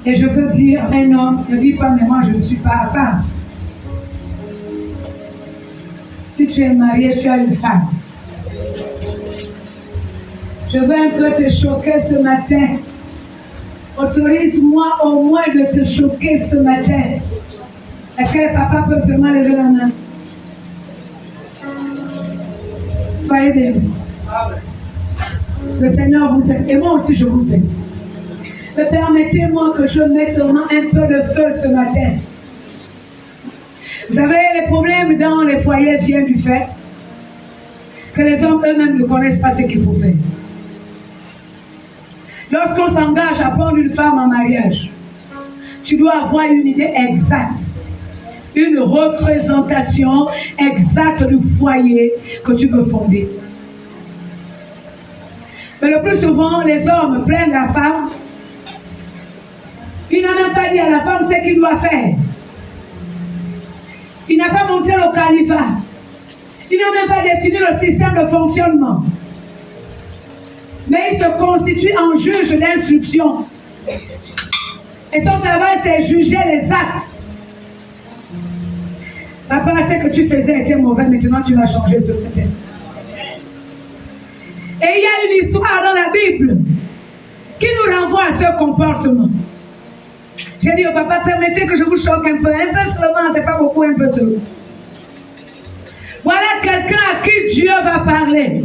Et je veux dire, un homme ne dit pas, mais moi je ne suis pas femme. Si tu es marié, tu as une femme. Je veux un peu te choquer ce matin. Autorise-moi au moins de te choquer ce matin. Est-ce que les papas peuvent seulement lever la main? Soyez bénis. Le Seigneur vous aime. Et moi aussi, je vous aime. Mais permettez-moi que je mette seulement un peu de feu ce matin. Vous savez, les problèmes dans les foyers viennent du fait que les hommes eux-mêmes ne connaissent pas ce qu'il faut faire. Lorsqu'on s'engage à prendre une femme en mariage, tu dois avoir une idée exacte, une représentation exacte du foyer que tu veux fonder. Mais le plus souvent, les hommes prennent la femme. Il n'a même pas dit à la femme ce qu'il doit faire. Il n'a pas montré le califat. Il n'a même pas défini le système de fonctionnement. Mais il se constitue en juge d'instruction. Et son travail, c'est juger les actes. Papa, ce que tu faisais était mauvais, maintenant tu vas changer ce que tu fais. Et il y a une histoire dans la Bible qui nous renvoie à ce comportement. J'ai dit au papa, permettez que je vous choque un peu seulement, c'est pas beaucoup, un peu seulement. Voilà quelqu'un à qui Dieu va parler.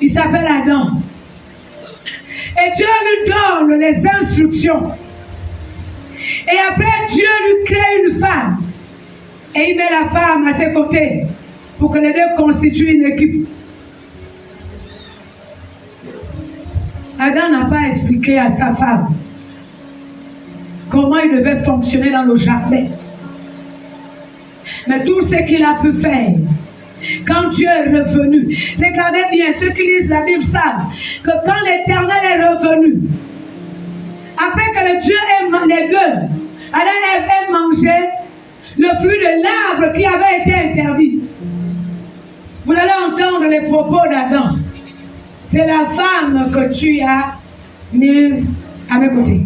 Il s'appelle Adam. Et Dieu lui donne les instructions. Et après, Dieu lui crée une femme. Et il met la femme à ses côtés pour que les deux constituent une équipe. Adam n'a pas expliqué à sa femme comment il devait fonctionner dans le jardin. Mais tout ce qu'il a pu faire, quand Dieu est revenu, regardez bien, ceux qui lisent la Bible savent que quand l'Éternel est revenu, après que le Dieu ait les deux, Adam ait mangé le fruit de l'arbre qui avait été interdit. Vous allez entendre les propos d'Adam. C'est la femme que tu as mise à mes côtés.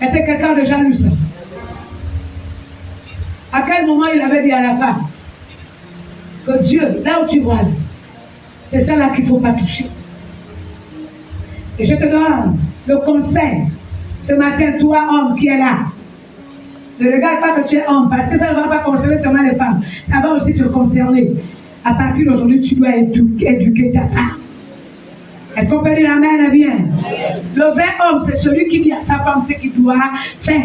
Est-ce que quelqu'un a déjà lu ça? À quel moment il avait dit à la femme que Dieu, là où tu vois, c'est ça là qu'il ne faut pas toucher. Et je te donne le conseil, ce matin, toi, homme qui est là, ne regarde pas que tu es homme, parce que ça ne va pas concerner seulement les femmes, ça va aussi te concerner. À partir d'aujourd'hui, tu dois éduquer ta femme. Est-ce qu'on peut dire amen, bien? Le vrai homme, c'est celui qui dit à sa femme ce qu'il doit faire.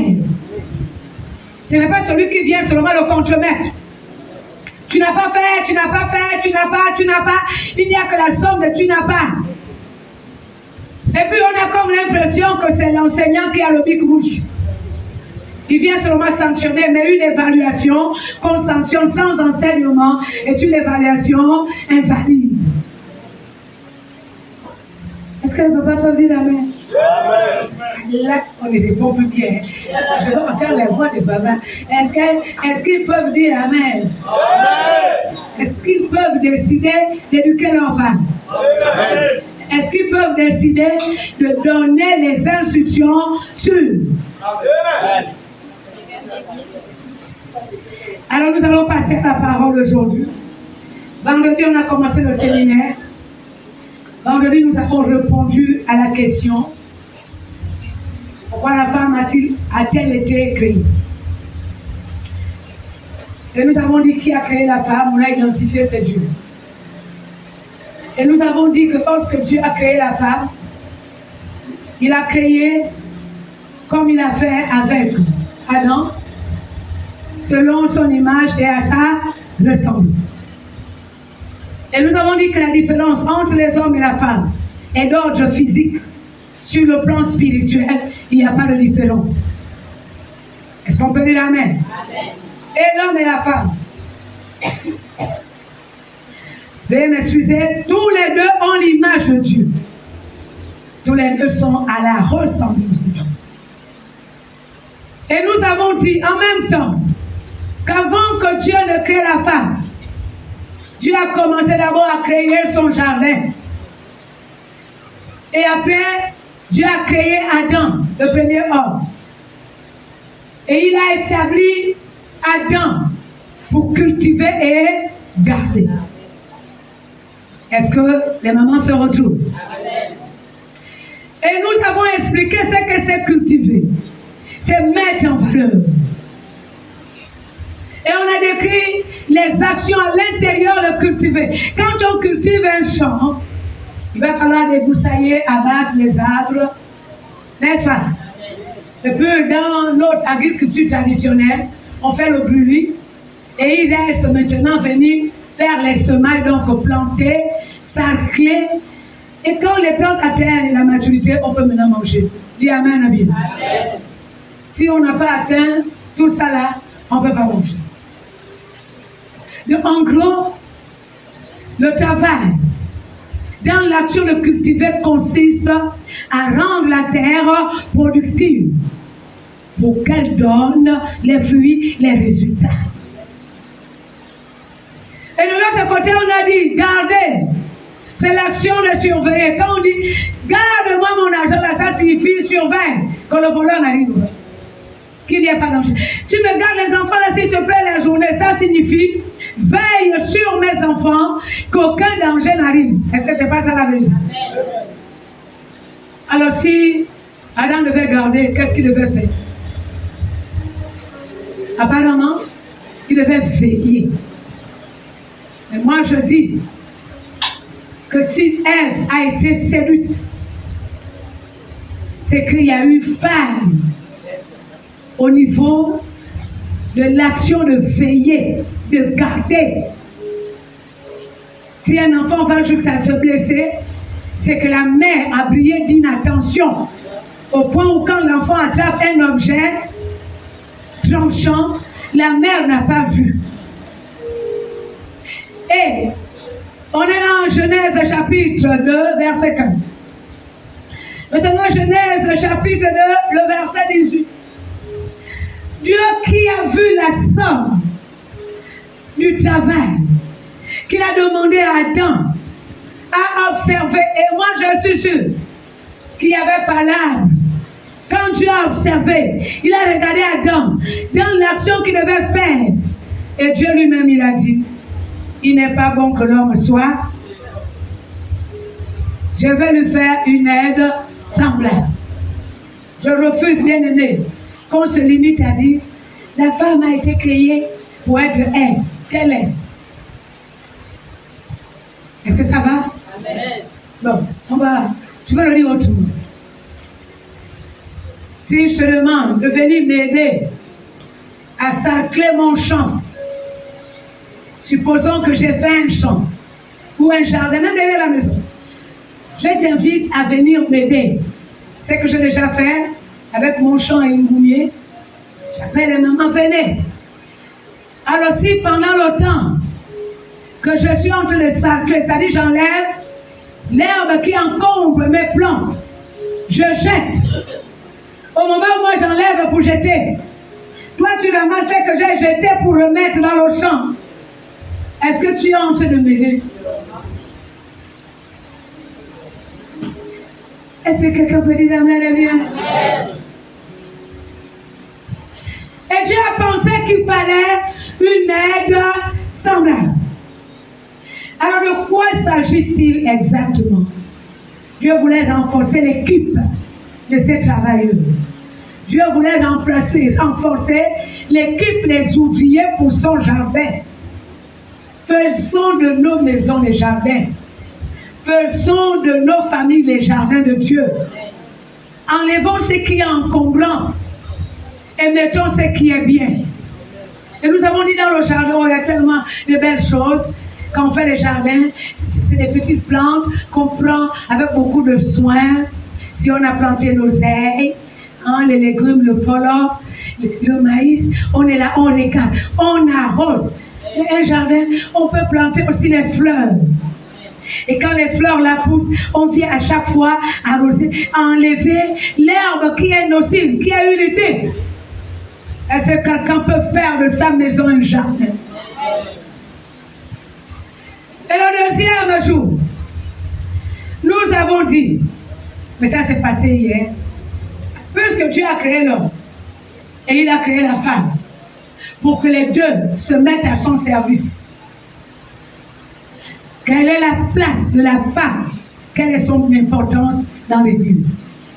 Ce n'est pas celui qui vient seulement le contremettre. Tu n'as pas fait, tu n'as pas fait, tu n'as pas. Il n'y a que la somme de tu n'as pas. Et puis on a comme l'impression que c'est l'enseignant qui a le bic rouge. Il vient seulement sanctionner, mais une évaluation qu'on sanctionne sans enseignement est une évaluation invalide. Est-ce que le papa peut dire amen? Là, on ne répond plus bien. Je vais entendre les voix des papas. Est-ce qu'ils peuvent dire amen? Est-ce qu'ils peuvent décider d'éduquer leurs femmes? Est-ce qu'ils peuvent décider de donner les instructions sûres? Alors nous allons passer à la parole aujourd'hui. Vendredi, on a commencé le séminaire. Vendredi, nous avons répondu à la question: pourquoi la femme a-t-elle été créée? Et nous avons dit qui a créé la femme, on a identifié, c'est Dieu. Et nous avons dit que lorsque Dieu a créé la femme, il a créé comme il a fait avec Adam, selon son image et à sa ressemblance. Et nous avons dit que la différence entre les hommes et la femme est d'ordre physique. Sur le plan spirituel, il n'y a pas de différence. Est-ce qu'on peut dire amen? Amen. Et l'homme et la femme. Veuillez m'excuser, tous les deux ont l'image de Dieu. Tous les deux sont à la ressemblance de Dieu. Et nous avons dit en même temps qu'avant que Dieu ne crée la femme, Dieu a commencé d'abord à créer son jardin. Et après, Dieu a créé Adam, le premier homme. Et il a établi Adam pour cultiver et garder. Est-ce que les mamans se retrouvent? Et nous avons expliqué ce que c'est cultiver. C'est mettre en valeur. Et on a décrit les actions à l'intérieur de cultiver. Quand on cultive un champ, il va falloir débroussailler, abattre les arbres, n'est-ce pas? Et puis dans notre agriculture traditionnelle, on fait le brûlis et il reste maintenant venir faire les semailles, donc planter, sarcler. Et quand les plantes atteignent la maturité, on peut maintenant manger. Dis amen, amen. Si on n'a pas atteint tout ça là, on ne peut pas manger. Donc, en gros, le travail dans l'action de cultiver consiste à rendre la terre productive pour qu'elle donne les fruits, les résultats. Et de l'autre côté, on a dit, gardez. C'est l'action de surveiller. Quand on dit, garde-moi mon argent, là, ça signifie surveille quand le voleur n'arrive. Qu'il n'y ait pas danger. Tu me gardes les enfants, là, s'il te plaît, la journée, ça signifie, veille sur mes enfants, qu'aucun danger n'arrive. Est-ce que c'est pas ça la vérité? Alors si Adam devait garder, qu'est-ce qu'il devait faire? Apparemment, il devait veiller. Mais moi je dis que si Ève a été séduite, c'est qu'il y a eu faille au niveau de l'action de veiller, de garder. Si un enfant va jusqu'à se blesser, c'est que la mère a brillé d'inattention au point où quand l'enfant attrape un objet tranchant, la mère n'a pas vu. Et on est là en Genèse chapitre 2, verset 15. Maintenant, Genèse chapitre 2, le verset 18. Dieu qui a vu la somme du travail qu'il a demandé à Adam a observé. Et moi, je suis sûr qu'il n'y avait pas l'arbre. Quand Dieu a observé, il a regardé Adam dans l'action qu'il devait faire. Et Dieu lui-même, il a dit, il n'est pas bon que l'homme soit. Je vais lui faire une aide semblable. Je refuse, bien aimé, qu'on se limite à dire, la femme a été créée pour être aide. Quelle aide? Est-ce que ça va? Amen. Bon, tu vas le dire autrement. Si je te demande de venir m'aider à sarcler mon champ, supposons que j'ai fait un champ ou un jardin, même derrière la maison, je t'invite à venir m'aider. C'est ce que j'ai déjà fait avec mon champ et une goumier. J'appelle les mamans, venez. Alors si pendant le temps que je suis en train de sarcler, c'est-à-dire j'enlève l'herbe qui encombre mes plantes, je jette. Au moment où moi j'enlève pour jeter, toi tu ramasses ce que j'ai jeté pour remettre dans le champ. Est-ce que tu es en train de m'aider? Est-ce que quelqu'un peut dire amen, amen? Et Dieu a pensé qu'il fallait une aide semblable. Alors de quoi s'agit-il exactement? Dieu voulait renforcer l'équipe de ces travailleurs. Dieu voulait renforcer l'équipe des ouvriers pour son jardin. Faisons de nos maisons les jardins. Faisons de nos familles les jardins de Dieu. Enlevons ce qui est encombrant et mettons ce qui est bien. Et nous avons dit dans le jardin, il y a tellement de belles choses. Quand on fait les jardins, c'est des petites plantes qu'on prend avec beaucoup de soin. Si on a planté l'oseille, les légumes, le follow, le maïs, on est là, on regarde, on arrose. Et un jardin, on peut planter aussi les fleurs. Et quand les fleurs la poussent, on vient à chaque fois arroser, enlever l'herbe qui est nocive, qui a unité. Est-ce que quelqu'un peut faire de sa maison un jardin? Et le deuxième jour, nous avons dit Mais ça s'est passé hier. Puisque Dieu a créé l'homme et il a créé la femme pour que les deux se mettent à son service. Quelle est la place de la femme? Quelle est son importance dans l'Église?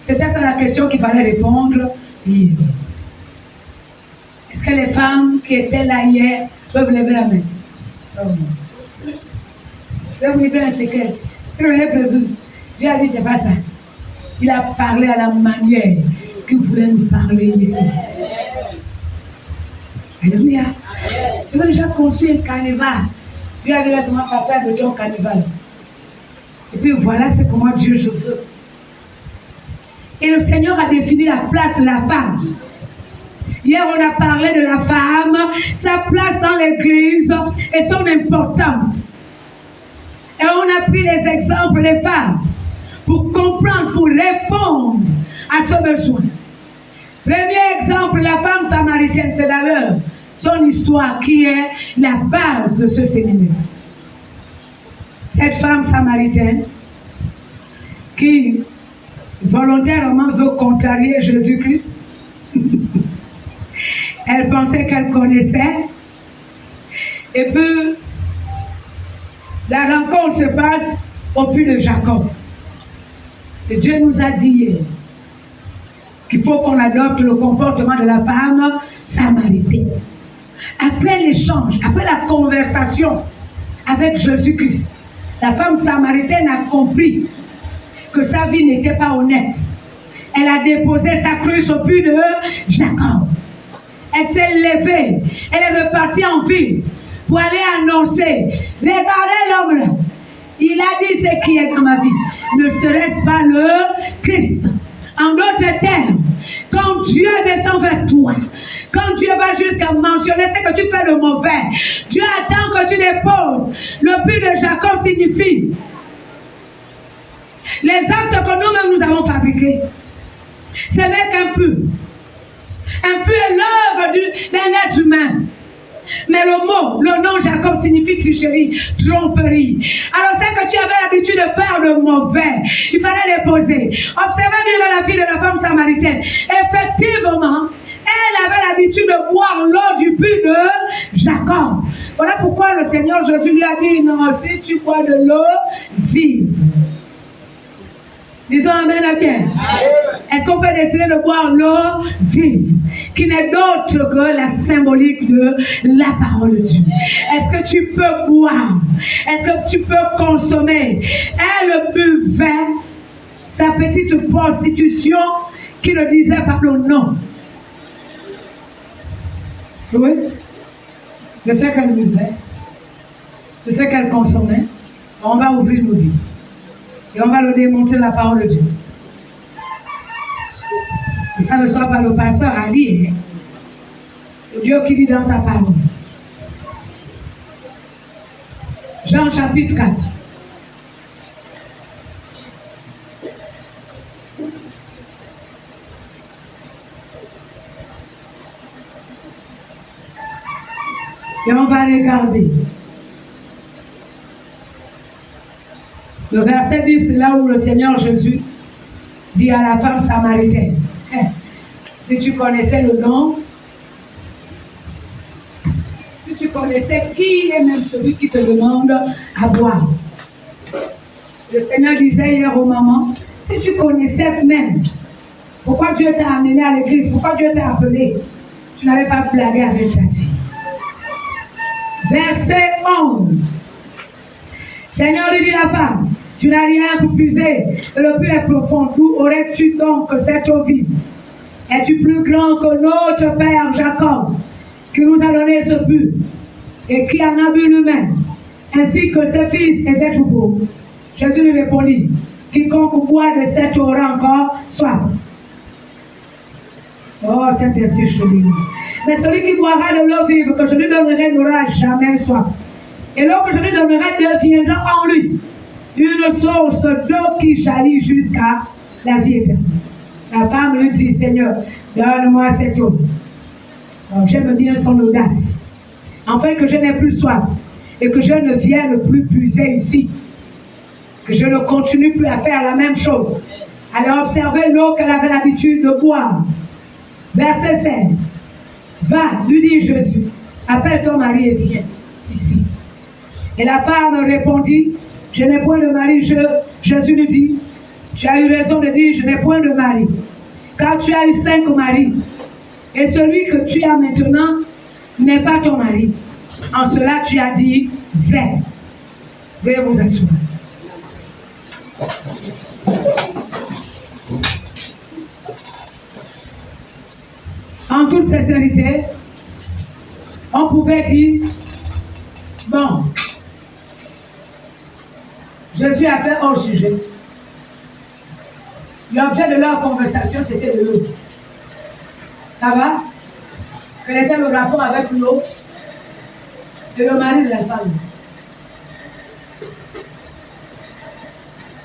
C'était ça la question qu'il fallait répondre hier. Est-ce que les femmes qui étaient là hier peuvent lever la main? Je vais vous dire un secret. Je l'ai prévu. Dieu a dit, c'est pas ça. Il a parlé à la manière qu'il voulait nous parler hier. Alléluia. Je veux déjà construire un carnaval. Dieu a dit, laisse-moi pas faire de ton carnaval. Et puis voilà, c'est comment Dieu je veux. Et le Seigneur a défini la place de la femme. Hier, on a parlé de la femme, sa place dans l'Église et son importance. Et on a pris les exemples des femmes pour comprendre, pour répondre à ce besoin. Premier exemple, la femme samaritaine, c'est d'ailleurs son histoire qui est la base de ce séminaire. Cette femme samaritaine qui volontairement veut contrarier Jésus-Christ. Elle pensait qu'elle connaissait. Et puis, la rencontre se passe au puits de Jacob. Et Dieu nous a dit hier qu'il faut qu'on adopte le comportement de la femme samaritaine. Après l'échange, après la conversation avec Jésus-Christ, la femme samaritaine a compris que sa vie n'était pas honnête. Elle a déposé sa cruche au puits de Jacob. Elle s'est levée. Elle est repartie en ville pour aller annoncer. Regardez l'homme là. Il a dit ce qui est dans ma vie. Ne serait-ce pas le Christ? En d'autres termes, quand Dieu descend vers toi, quand Dieu va jusqu'à mentionner ce que tu fais de mauvais, Dieu attend que tu déposes. Le puits de Jacob signifie les actes que nous-mêmes nous avons fabriqués. Ce n'est qu'un puits. Un puits est l'œuvre d'un être humain. Mais le mot, le nom Jacob signifie tricherie, tromperie. Alors c'est que tu avais l'habitude de faire de mauvais. Il fallait les poser. Observez bien la fille de la femme samaritaine. Effectivement, elle avait l'habitude de boire l'eau du puits de Jacob. Voilà pourquoi le Seigneur Jésus lui a dit, non, si tu bois de l'eau vive. Disons amen à bien. Est-ce qu'on peut décider de boire l'eau vive, qui n'est d'autre que la symbolique de la parole de Dieu? Est-ce que tu peux boire? Est-ce que tu peux consommer? Elle buvait sa petite prostitution qui ne disait pas le nom. Oui. Je sais qu'elle buvait. Je sais qu'elle consommait. On va ouvrir nos vies. Et on va le démontrer la parole de Dieu. Que ça ne soit pas le pasteur à dire. C'est Dieu qui dit dans sa parole. Jean chapitre 4. Et on va regarder. Le verset 10, c'est là où le Seigneur Jésus dit à la femme samaritaine, si tu connaissais le nom, si tu connaissais qui est même celui qui te demande à boire. Le Seigneur disait hier aux mamans, si tu connaissais même pourquoi Dieu t'a amené à l'église, pourquoi Dieu t'a appelé, tu n'avais pas blagué avec ta vie. Verset 11. Seigneur lui dit la femme, tu n'as rien pour puiser, et le puits est profond. D'où aurais-tu donc cette eau vive? Es-tu plus grand que notre père Jacob, qui nous a donné ce puits, et qui en a bu lui-même, ainsi que ses fils et ses troupeaux? Jésus lui répondit, quiconque boit de cette eau aura encore soif. Oh, Saint-Esprit, je te dis. Mais celui qui boira de l'eau vive que je lui donnerai n'aura jamais soif. Et l'eau que je lui donnerai deviendra en lui une source d'eau qui jaillit jusqu'à la vie éternelle. La femme lui dit, Seigneur, donne-moi cette eau. Donc, j'aime bien son audace. Afin que je n'ai plus soif et que je ne vienne plus puiser ici. Que je ne continue plus à faire la même chose. Elle a observé l'eau qu'elle avait l'habitude de boire. Verset 5. Va, lui dit Jésus, appelle ton mari et viens ici. Et la femme répondit, je n'ai point de mari. Jésus lui dit, tu as eu raison de dire, je n'ai point de mari. Car tu as eu 5 maris. Et celui que tu as maintenant n'est pas ton mari. En cela, tu as dit, vrai. Veuillez vous asseoir. En toute sincérité, on pouvait dire, bon, Jésus a fait hors sujet. L'objet de leur conversation, c'était de l'eau. Ça va? Quel était le rapport avec l'eau et le mari de la femme?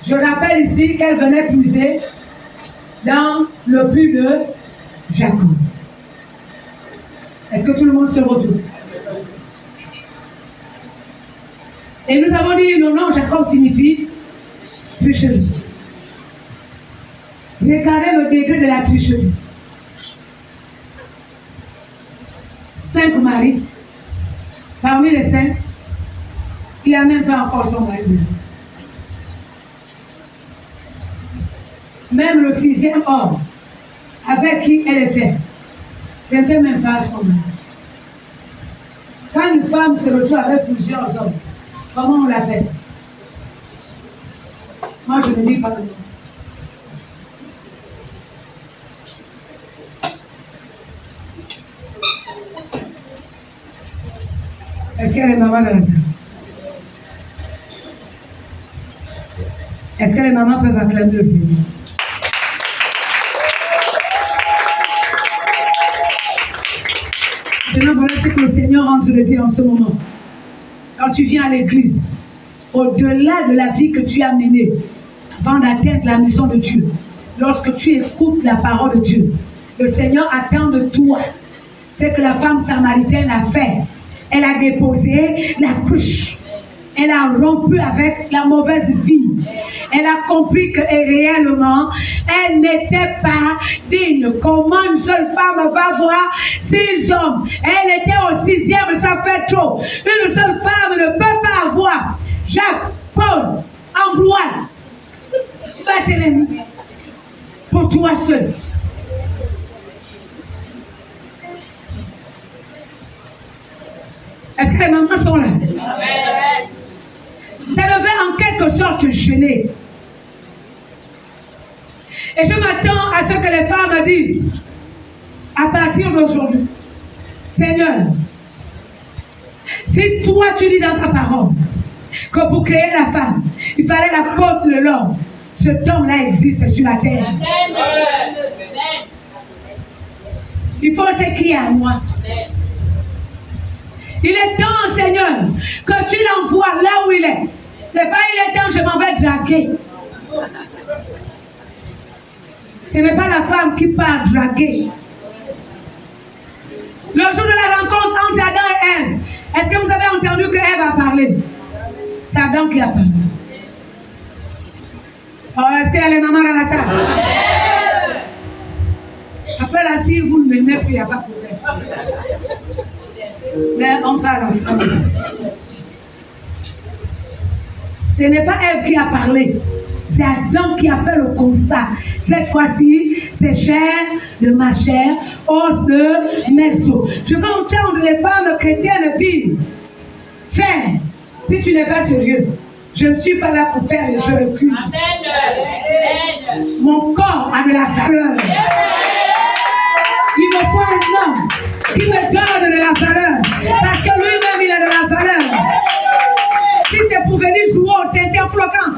Je rappelle ici qu'elle venait puiser dans le puits de Jacob. Est-ce que tout le monde se retrouve? Et nous avons dit le nom Jacob signifie tricherie. Regardez le degré de la tricherie. 5 maris. Parmi les 5, il n'y a même pas encore son mari. Même le 6e homme avec qui elle était, ce n'était même pas son mari. Quand une femme se retrouve avec plusieurs hommes, comment on l'appelle? Moi, je ne dis pas le nom. Est-ce qu'elle est maman dans la salle? Est-ce que les mamans peuvent acclamer le Seigneur? Maintenant, voilà ce que le Seigneur entre le dire en ce moment. Quand tu viens à l'église, au-delà de la vie que tu as menée, avant d'atteindre la mission de Dieu, lorsque tu écoutes la parole de Dieu, le Seigneur attend de toi ce que la femme samaritaine a fait. Elle a déposé la couche. Elle a rompu avec la mauvaise vie. Elle a compris que réellement, elle n'était pas digne. Comment une seule femme va voir 6 hommes? Elle était au 6e, ça fait trop. Une seule femme ne peut pas avoir Jacques, Paul, Ambroise, Barthélemy. Pour toi seul. Est-ce que les mamans sont là? Amen. Ça devait en quelque sorte gêner. Et je m'attends à ce que les femmes disent, à partir d'aujourd'hui, Seigneur, si toi tu dis dans ta parole que pour créer la femme, il fallait la côte de l'homme, cet homme-là existe sur la terre. Il faut s'écrire à moi. Il est temps, Seigneur, que tu l'envoies là où il est. C'est pas il est temps, je m'en vais draguer. Ce n'est pas la femme qui part draguer. Le jour de la rencontre entre Adam et Ève, est-ce que vous avez entendu que Ève a parlé? C'est Adam qui a parlé. Oh, est-ce qu'il y a les mamans dans la salle? Après là, si vous ne m'aimez plus, il n'y a pas de problème. Mais on parle en français. Ce n'est pas Ève qui a parlé, c'est Adam qui a fait le constat. Cette fois-ci, c'est chair de ma chair, os de mes os. Je veux entendre les femmes chrétiennes dire, fais, si tu n'es pas sérieux, je ne suis pas là pour faire et je recule. Mon corps a de la valeur. Il me faut un homme qui me donne de la valeur. Parce que lui-même, il a de la valeur. Si c'est pour venir jouer au tintin flottant.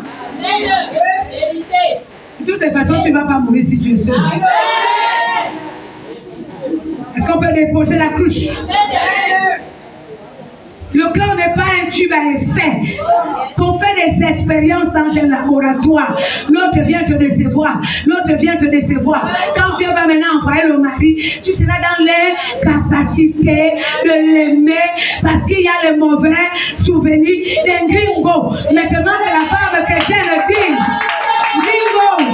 De toute façon, tu ne vas pas mourir si tu es seul. Est-ce qu'on peut déposer la couche? Le cœur n'est pas un tube à essai. Qu'on fait des expériences dans un laboratoire. L'autre vient te décevoir. L'autre vient te décevoir. Quand Dieu va maintenant envoyer le mari, tu seras dans les capacités de l'aimer parce qu'il y a les mauvais souvenirs des gringos. Maintenant, c'est la femme chrétienne qui dit gringo.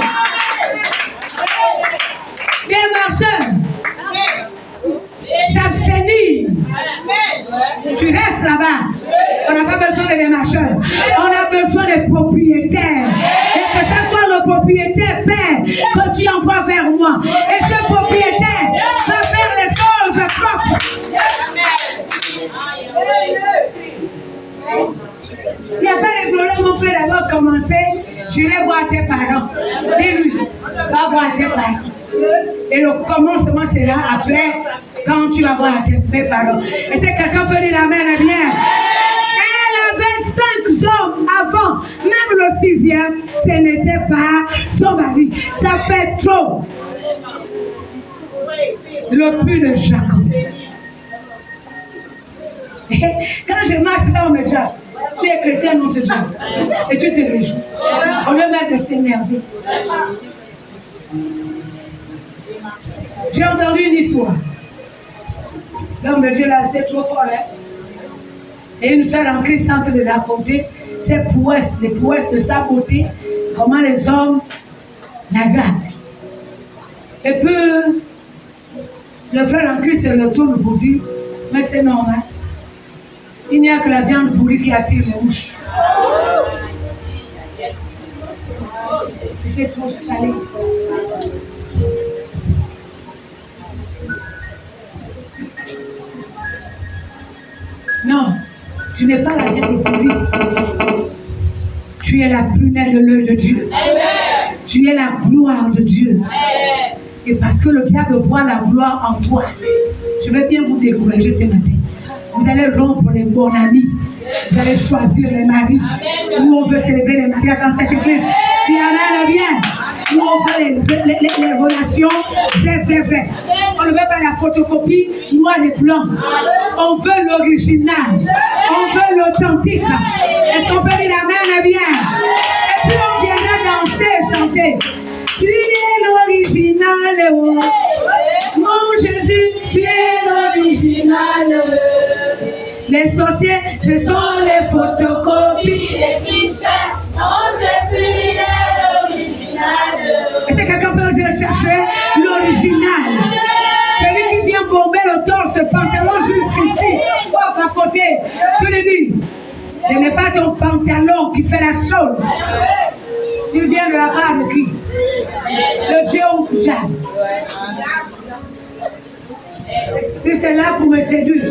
On a besoin de propriétaires. Et que ce soit le propriétaire, Père, que tu envoies vers moi. Et ce propriétaire va faire les choses propres. Il n'y a pas de problème, on peut d'abord commencer. Je vais voir tes parents. Dis-lui, va voir tes parents. Et le commencement sera après, quand tu vas voir tes parents. Et c'est quelqu'un peut dire amen, bien. Elle avait 5 hommes avant, même le 6e, ce n'était pas son mari. Ça fait trop. Le plus de Jacob. Quand je marche là, on me dit, tu es chrétien, non, c'est ça. Et tu te réjouis. Au lieu même de s'énerver. J'ai entendu une histoire. L'homme de Dieu là, c'était trop fort. Hein? Et une soeur en Christ en train de raconter ses prouesses, les prouesses de sa beauté, comment les hommes l'agradent. Et puis, le frère en Christ se retourne pour dire, mais c'est normal. Il n'y a que la viande pourrie qui attire les mouches. C'était trop salé. Non, tu n'es pas la viande pourrie. Tu es la prunelle de l'œil de Dieu. Tu es la gloire de Dieu. Et parce que le diable voit la gloire en toi, je vais bien vous décourager ce matin. Vous allez rompre les bons amis. Vous allez choisir les maris. Nous, on veut célébrer les mariages dans cette église. Il y en a bien. Nous, on veut les relations vraies. On ne veut pas la photocopie noir et blanc. On veut l'original. On veut l'authentique. Est-ce qu'on peut dire amen bien? Et puis, on viendra danser et chanter. Tu es l'original. Mon Jésus, tu es l'original. Les sorciers, ce sont les photocopies, les clichés. Oh Jésus, il est l'original. Est-ce que quelqu'un peut chercher l'original? Celui qui vient bomber le torse, ce pantalon juste ici, à côté. Je le dis, ce n'est pas ton pantalon qui fait la chose. Tu viens de la part de qui? Le Dieu au Jade. Si c'est là pour me séduire.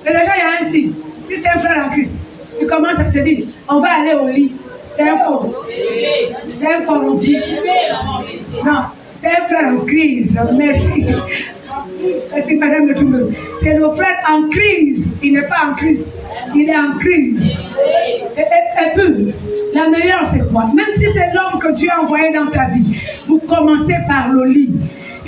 Et déjà, il y a un signe. Si c'est un frère en Christ, il commence à te dire, on va aller au lit. C'est un faux. C'est un corrompu. Non, c'est un frère en crise. Merci. Merci, madame le tout. C'est le frère en crise. Il n'est pas en crise. Il est en crise. Et puis, la meilleure, c'est quoi? Même si c'est l'homme que Dieu a envoyé dans ta vie, vous commencez par le lit.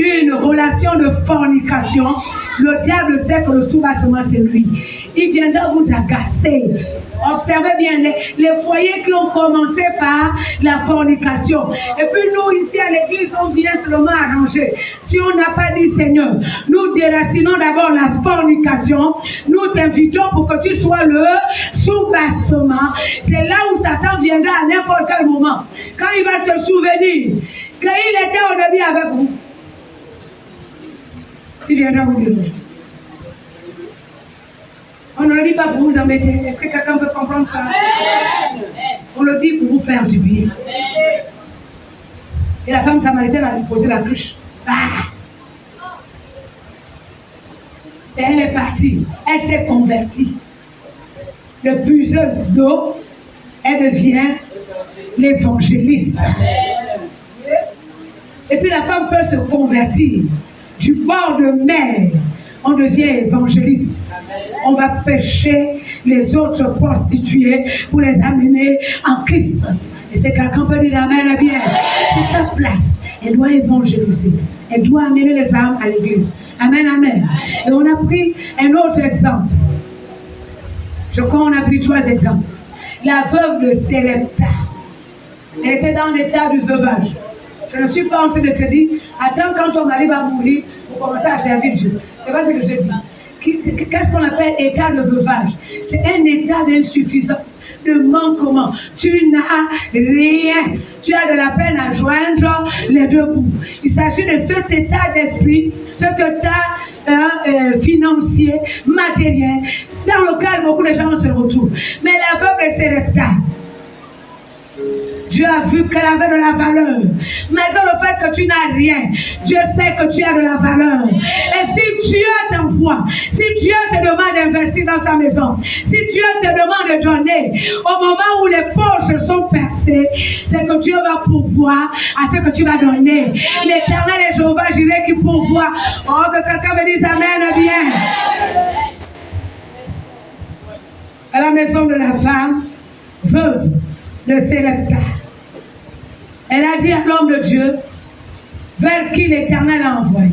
Une relation de fornication, le diable sait que le soubassement c'est lui. Il viendra vous agacer. Observez bien les foyers qui ont commencé par la fornication. Et puis nous ici à l'église, on vient seulement arranger. Si on n'a pas dit Seigneur, nous déracinons d'abord la fornication. Nous t'invitons pour que tu sois le soubassement. C'est là où Satan viendra à n'importe quel moment. Quand il va se souvenir qu'il était au début avec vous. Il viendra vous dire. On ne le dit pas pour vous embêter. Est-ce que quelqu'un peut comprendre ça? On le dit pour vous faire du bien. Et la femme samaritaine a posé la touche. Ah! Et elle est partie. Elle s'est convertie. De buzeuse d'eau, elle devient l'évangéliste. Et puis la femme peut se convertir. Du bord de mer, on devient évangéliste. On va pêcher les autres prostituées pour les amener en Christ. Et c'est quelqu'un peut dire amen, bien. C'est sa place. Elle doit évangéliser. Elle doit amener les âmes à l'église. Amen, amen. Et on a pris un autre exemple. Je crois qu'on a pris 3 exemples. La veuve de Sérepta. Elle était dans l'état du veuvage. Je ne suis pas en train de te dire, attends quand ton mari va mourir pour commencer à servir Dieu. C'est pas ce que je dis. Qu'est-ce qu'on appelle état de veuvage? C'est un état d'insuffisance. de manquement. Tu n'as rien. Tu as de la peine à joindre les deux bouts. Il s'agit de cet état d'esprit, cet état financier, matériel, dans lequel beaucoup de gens se retrouvent. Mais l'aveugle Sarepta, Dieu a vu qu'elle avait de la valeur. Malgré le fait que tu n'as rien, Dieu sait que tu as de la valeur. Et si Dieu t'envoie, si Dieu te demande d'investir dans sa maison, si Dieu te demande de donner, au moment où les poches sont percées, c'est que Dieu va pourvoir à ce que tu vas donner. L'Éternel est Jéhovah Jireh qui pourvoit. Oh, que quelqu'un me dise Amen bien. À la maison de la femme, veuve de Sarepta. Elle a dit à l'homme de Dieu, vers qui l'Éternel a envoyé.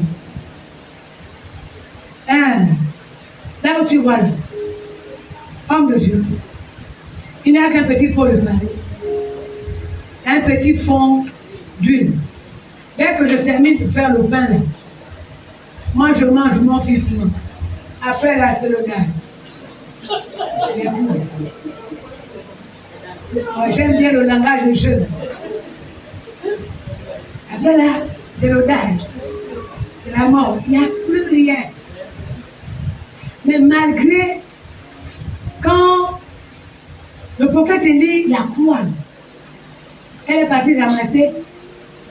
Là où tu vois, homme de Dieu, il n'y a qu'un petit pot de farine, un petit fond d'huile. Dès que je termine de faire le pain, là, moi je mange mon fils. Après là, c'est le gars. J'aime bien le langage des jeunes. Après là, c'est l'odage. C'est la mort. Il n'y a plus rien. Mais malgré, quand le prophète Élie la croise, elle est partie ramasser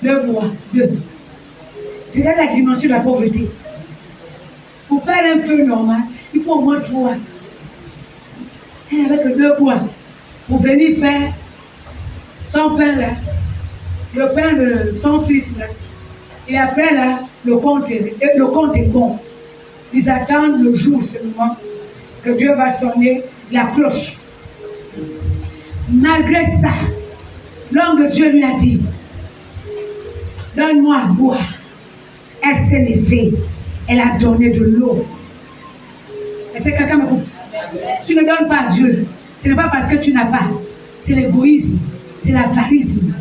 2 bois. Regarde la dimension de la pauvreté. Pour faire un feu normal, il faut au moins 3. Elle n'avait que 2 bois. Pour venir faire son pain là, le pain de son fils là. Et après là, le compte est bon. Ils attendent le jour seulement que Dieu va sonner la cloche. Malgré ça, l'homme de Dieu lui a dit, donne-moi à boire. Elle s'est levée, elle a donné de l'eau. Est-ce que quelqu'un m'écoute? Tu ne donnes pas à Dieu. Ce n'est pas parce que tu n'as pas. C'est l'égoïsme. C'est l'avarisme.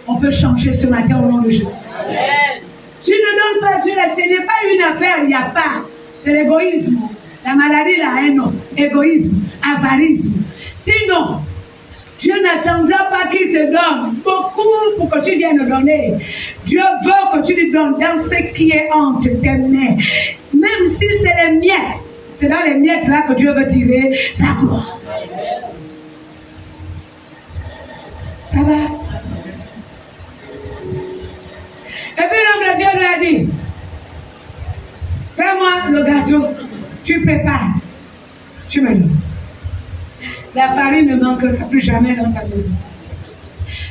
On peut changer ce matin au nom de Jésus. Amen. Tu ne donnes pas à Dieu. Ce n'est pas une affaire, il n'y a pas. C'est l'égoïsme. La maladie là a un nom. Égoïsme, avarisme. Sinon, Dieu n'attendra pas qu'il te donne beaucoup pour que tu viennes donner. Dieu veut que tu lui donnes dans ce qui est entre tes mains. Même si c'est les miettes. C'est dans les miettes là que Dieu veut tirer sa gloire. Ça va? Et puis l'homme de Dieu lui a dit, fais-moi le gâteau, tu prépares, tu me donnes. La farine ne manquera plus jamais dans ta maison.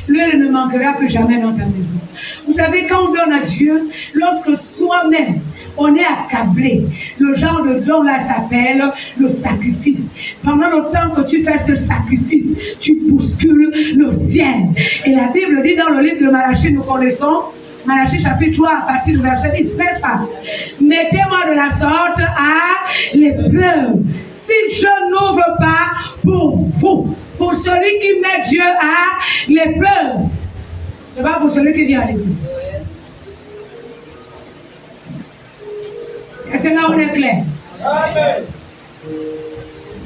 L'huile ne manquera plus jamais dans ta maison. Vous savez, quand on donne à Dieu, lorsque soi-même, on est accablé. Le genre de don là s'appelle le sacrifice. Pendant le temps que tu fais ce sacrifice, tu bouscules le ciel. Et la Bible dit dans le livre de Malachie, nous connaissons, Malachie chapitre 3 à partir du verset 10, n'est-ce pas? Mettez-moi de la sorte à l'épreuve. Si je n'ouvre pas pour vous, pour celui qui met Dieu à l'épreuve, ce n'est pas pour celui qui vient à l'église. Est-ce que là on est clair? Amen.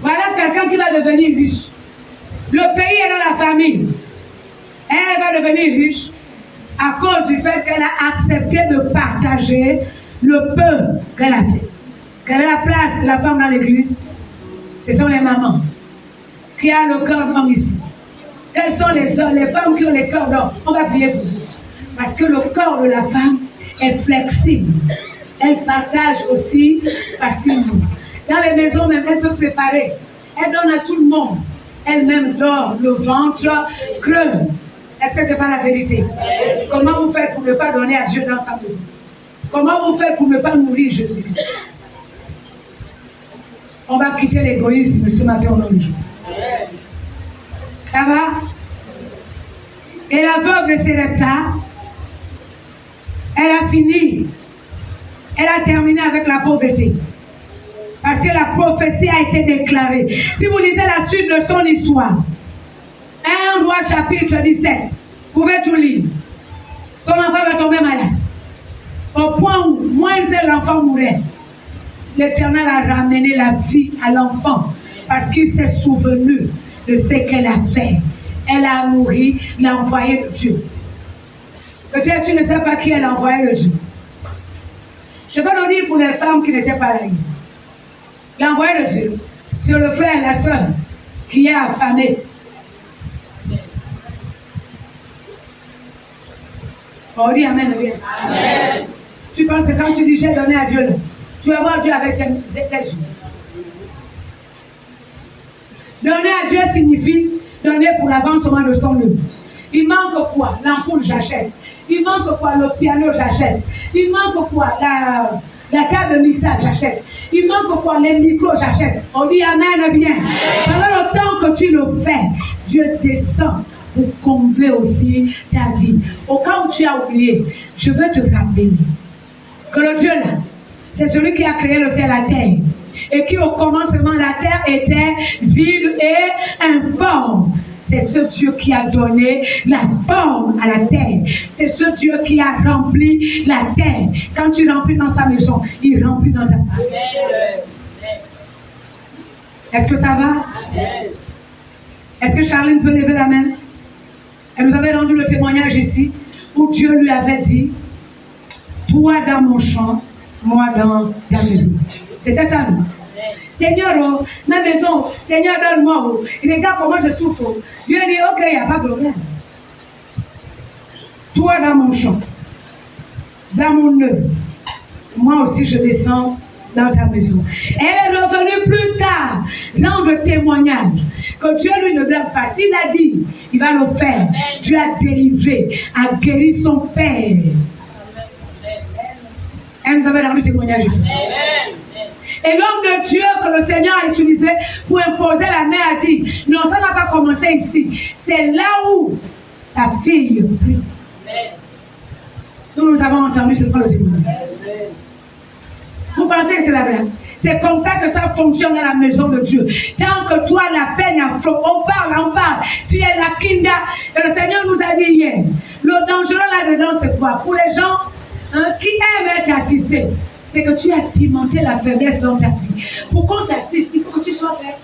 Voilà quelqu'un qui va devenir riche. Le pays est dans la famille. Elle va devenir riche à cause du fait qu'elle a accepté de partager le peu qu'elle a fait. Quelle est la place de la femme dans l'église? Ce sont les mamans qui ont le cœur d'homme ici. Quelles sont les femmes qui ont le cœur d'homme? On va prier pour vous. Parce que le corps de la femme est flexible. Elle partage aussi facilement. Dans les maisons même, elle peut préparer. Elle donne à tout le monde. Elle-même dort le ventre creux. Est-ce que ce n'est pas la vérité? Comment vous faites pour ne pas donner à Dieu dans sa maison? Comment vous faites pour ne pas nourrir Jésus? On va quitter l'égoïsme ce matin au nom de Jésus. Ça va? Et l'aveugle Sarepta, elle a fini. Elle a terminé avec la pauvreté. Parce que la prophétie a été déclarée. Si vous lisez la suite de son histoire, 1 Roi chapitre 17, vous pouvez tout lire. Son enfant va tomber malade. Au point où, moins l'enfant mourait, l'Éternel a ramené la vie à l'enfant. Parce qu'il s'est souvenu de ce qu'elle a fait. Elle a nourri l'envoyé de Dieu. Peut-être tu ne sais pas qui est l'envoyé de Dieu. Je peux le dire pour les femmes qui n'étaient pas là. L'envoyé de Dieu, c'est le frère et la soeur qui est affamé. On dit Amen. Amen. Tu penses que quand tu dis j'ai donné à Dieu, tu vas voir Dieu avec tes yeux. Donner à Dieu signifie donner pour l'avancement de son œuvre. Il manque quoi? L'ampoule, j'achète. Il manque quoi? Le piano, j'achète. Il manque quoi? La table de mixage, j'achète. Il manque quoi? Les micros, j'achète. On dit Amen bien. Pendant le temps que tu le fais, Dieu descend pour combler aussi ta vie. Au cas où tu as oublié, je veux te rappeler que le Dieu là, c'est celui qui a créé le ciel et la terre. Et qui au commencement, la terre était vide et informe. C'est ce Dieu qui a donné la forme à la terre. C'est ce Dieu qui a rempli la terre. Quand tu remplis dans sa maison, il remplit dans ta maison. Est-ce que ça va? Est-ce que Charline peut lever la main? Elle nous avait rendu le témoignage ici, où Dieu lui avait dit, toi dans mon champ, moi dans ta maison. C'était ça, non? Seigneur, oh, ma maison, Seigneur, donne-moi. Oh. Regarde comment je souffre. Oh. Dieu dit, ok, il n'y a pas de problème. Toi dans mon champ, dans mon œuvre, moi aussi je descends dans ta maison. Elle est revenue plus tard rendre témoignage que Dieu lui ne blâme pas. S'il a dit, il va le faire. Dieu a délivré, a guéri son père. Elle nous avait rendu témoignage ici. Et l'homme de Dieu que le Seigneur a utilisé pour imposer la main a dit, non, ça n'a pas commencé ici. C'est là où sa fille prie. Nous avons entendu ce point de témoignage. Vous pensez que c'est la vraie? C'est comme ça que ça fonctionne dans la maison de Dieu. Tant que toi, la peine a flot, on parle. Tu es la kinda. Et le Seigneur nous a dit hier, le dangereux là-dedans, c'est quoi? Pour les gens qui aiment être assistés, c'est que tu as cimenté la faiblesse dans ta vie. Pour qu'on t'assiste, il faut que tu sois faible.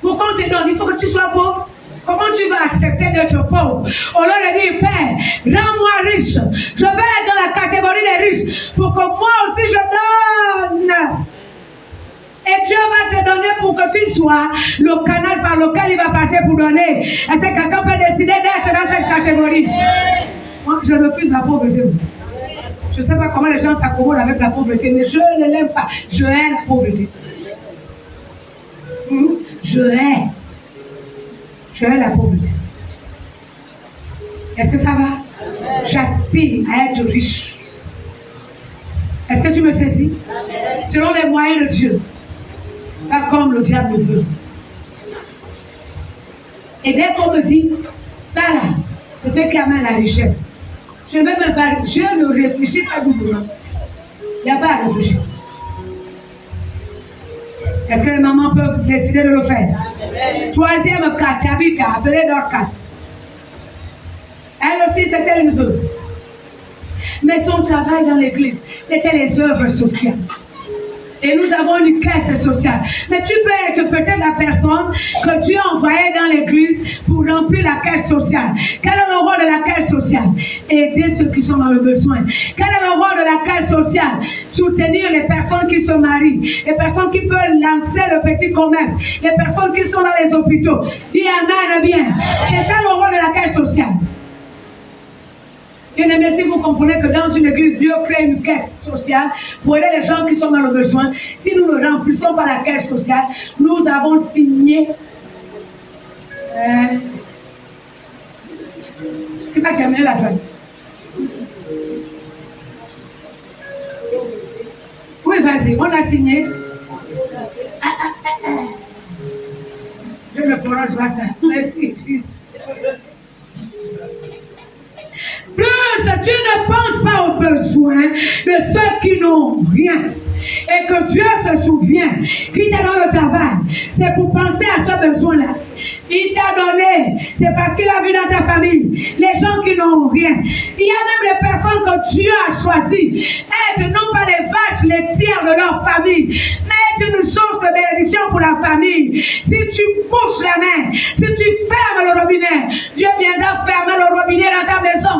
Pour qu'on te donne, il faut que tu sois pauvre. Comment tu vas accepter d'être pauvre? Au lieu de dire, Père, rends-moi riche. Je vais être dans la catégorie des riches pour que moi aussi je donne. Et Dieu va te donner pour que tu sois le canal par lequel il va passer pour donner. Est-ce que quelqu'un peut décider d'être dans cette catégorie? Moi, je refuse la pauvreté. Je ne sais pas comment les gens s'accommodent avec la pauvreté, mais je ne l'aime pas. Je hais la pauvreté. Je hais la pauvreté. Est-ce que ça va? J'aspire à être riche. Est-ce que tu me saisis? Selon les moyens de Dieu. Pas comme le diable veut. Et dès qu'on me dit, ça là, c'est ce qui amène la richesse. Je ne veux même pas, je ne réfléchis pas doublement. Il n'y a pas à réfléchir. Est-ce que les mamans peuvent décider de le faire? Troisième cas, Tabitha, appelée Dorcas. Elle aussi, c'était une veuve. Mais son travail dans l'église, c'était les œuvres sociales. Et nous avons une caisse sociale. Mais tu peux être peut-être la personne que Dieu a envoyée dans l'église pour remplir la caisse sociale. Quel est le rôle de la caisse sociale? Aider ceux qui sont dans le besoin. Quel est le rôle de la caisse sociale? Soutenir les personnes qui se marient, les personnes qui peuvent lancer le petit commerce, les personnes qui sont dans les hôpitaux. Dis Amen bien. C'est ça le rôle de la caisse sociale. Bien aimé, si vous comprenez que dans une église, Dieu crée une caisse sociale pour aider les gens qui sont dans le besoin. Si nous ne remplissons pas la caisse sociale, nous avons signé. Qui va terminer la phrase? Oui, vas-y, on a signé. Je ne prononce pas ça. Merci, fils. Plus tu ne penses pas aux besoins de ceux qui n'ont rien et que Dieu se souvient qu'il t'a donné le travail, c'est pour penser à ce besoin-là. Il t'a donné, c'est parce qu'il a vu dans ta famille les gens qui n'ont rien. Il y a même les personnes que Dieu a choisies être non pas les vaches, les tiers de leur famille, mais être une source de bénédiction pour la famille. Si tu bouches la main, si tu fermes le robinet, Dieu viendra fermer le robinet dans ta maison.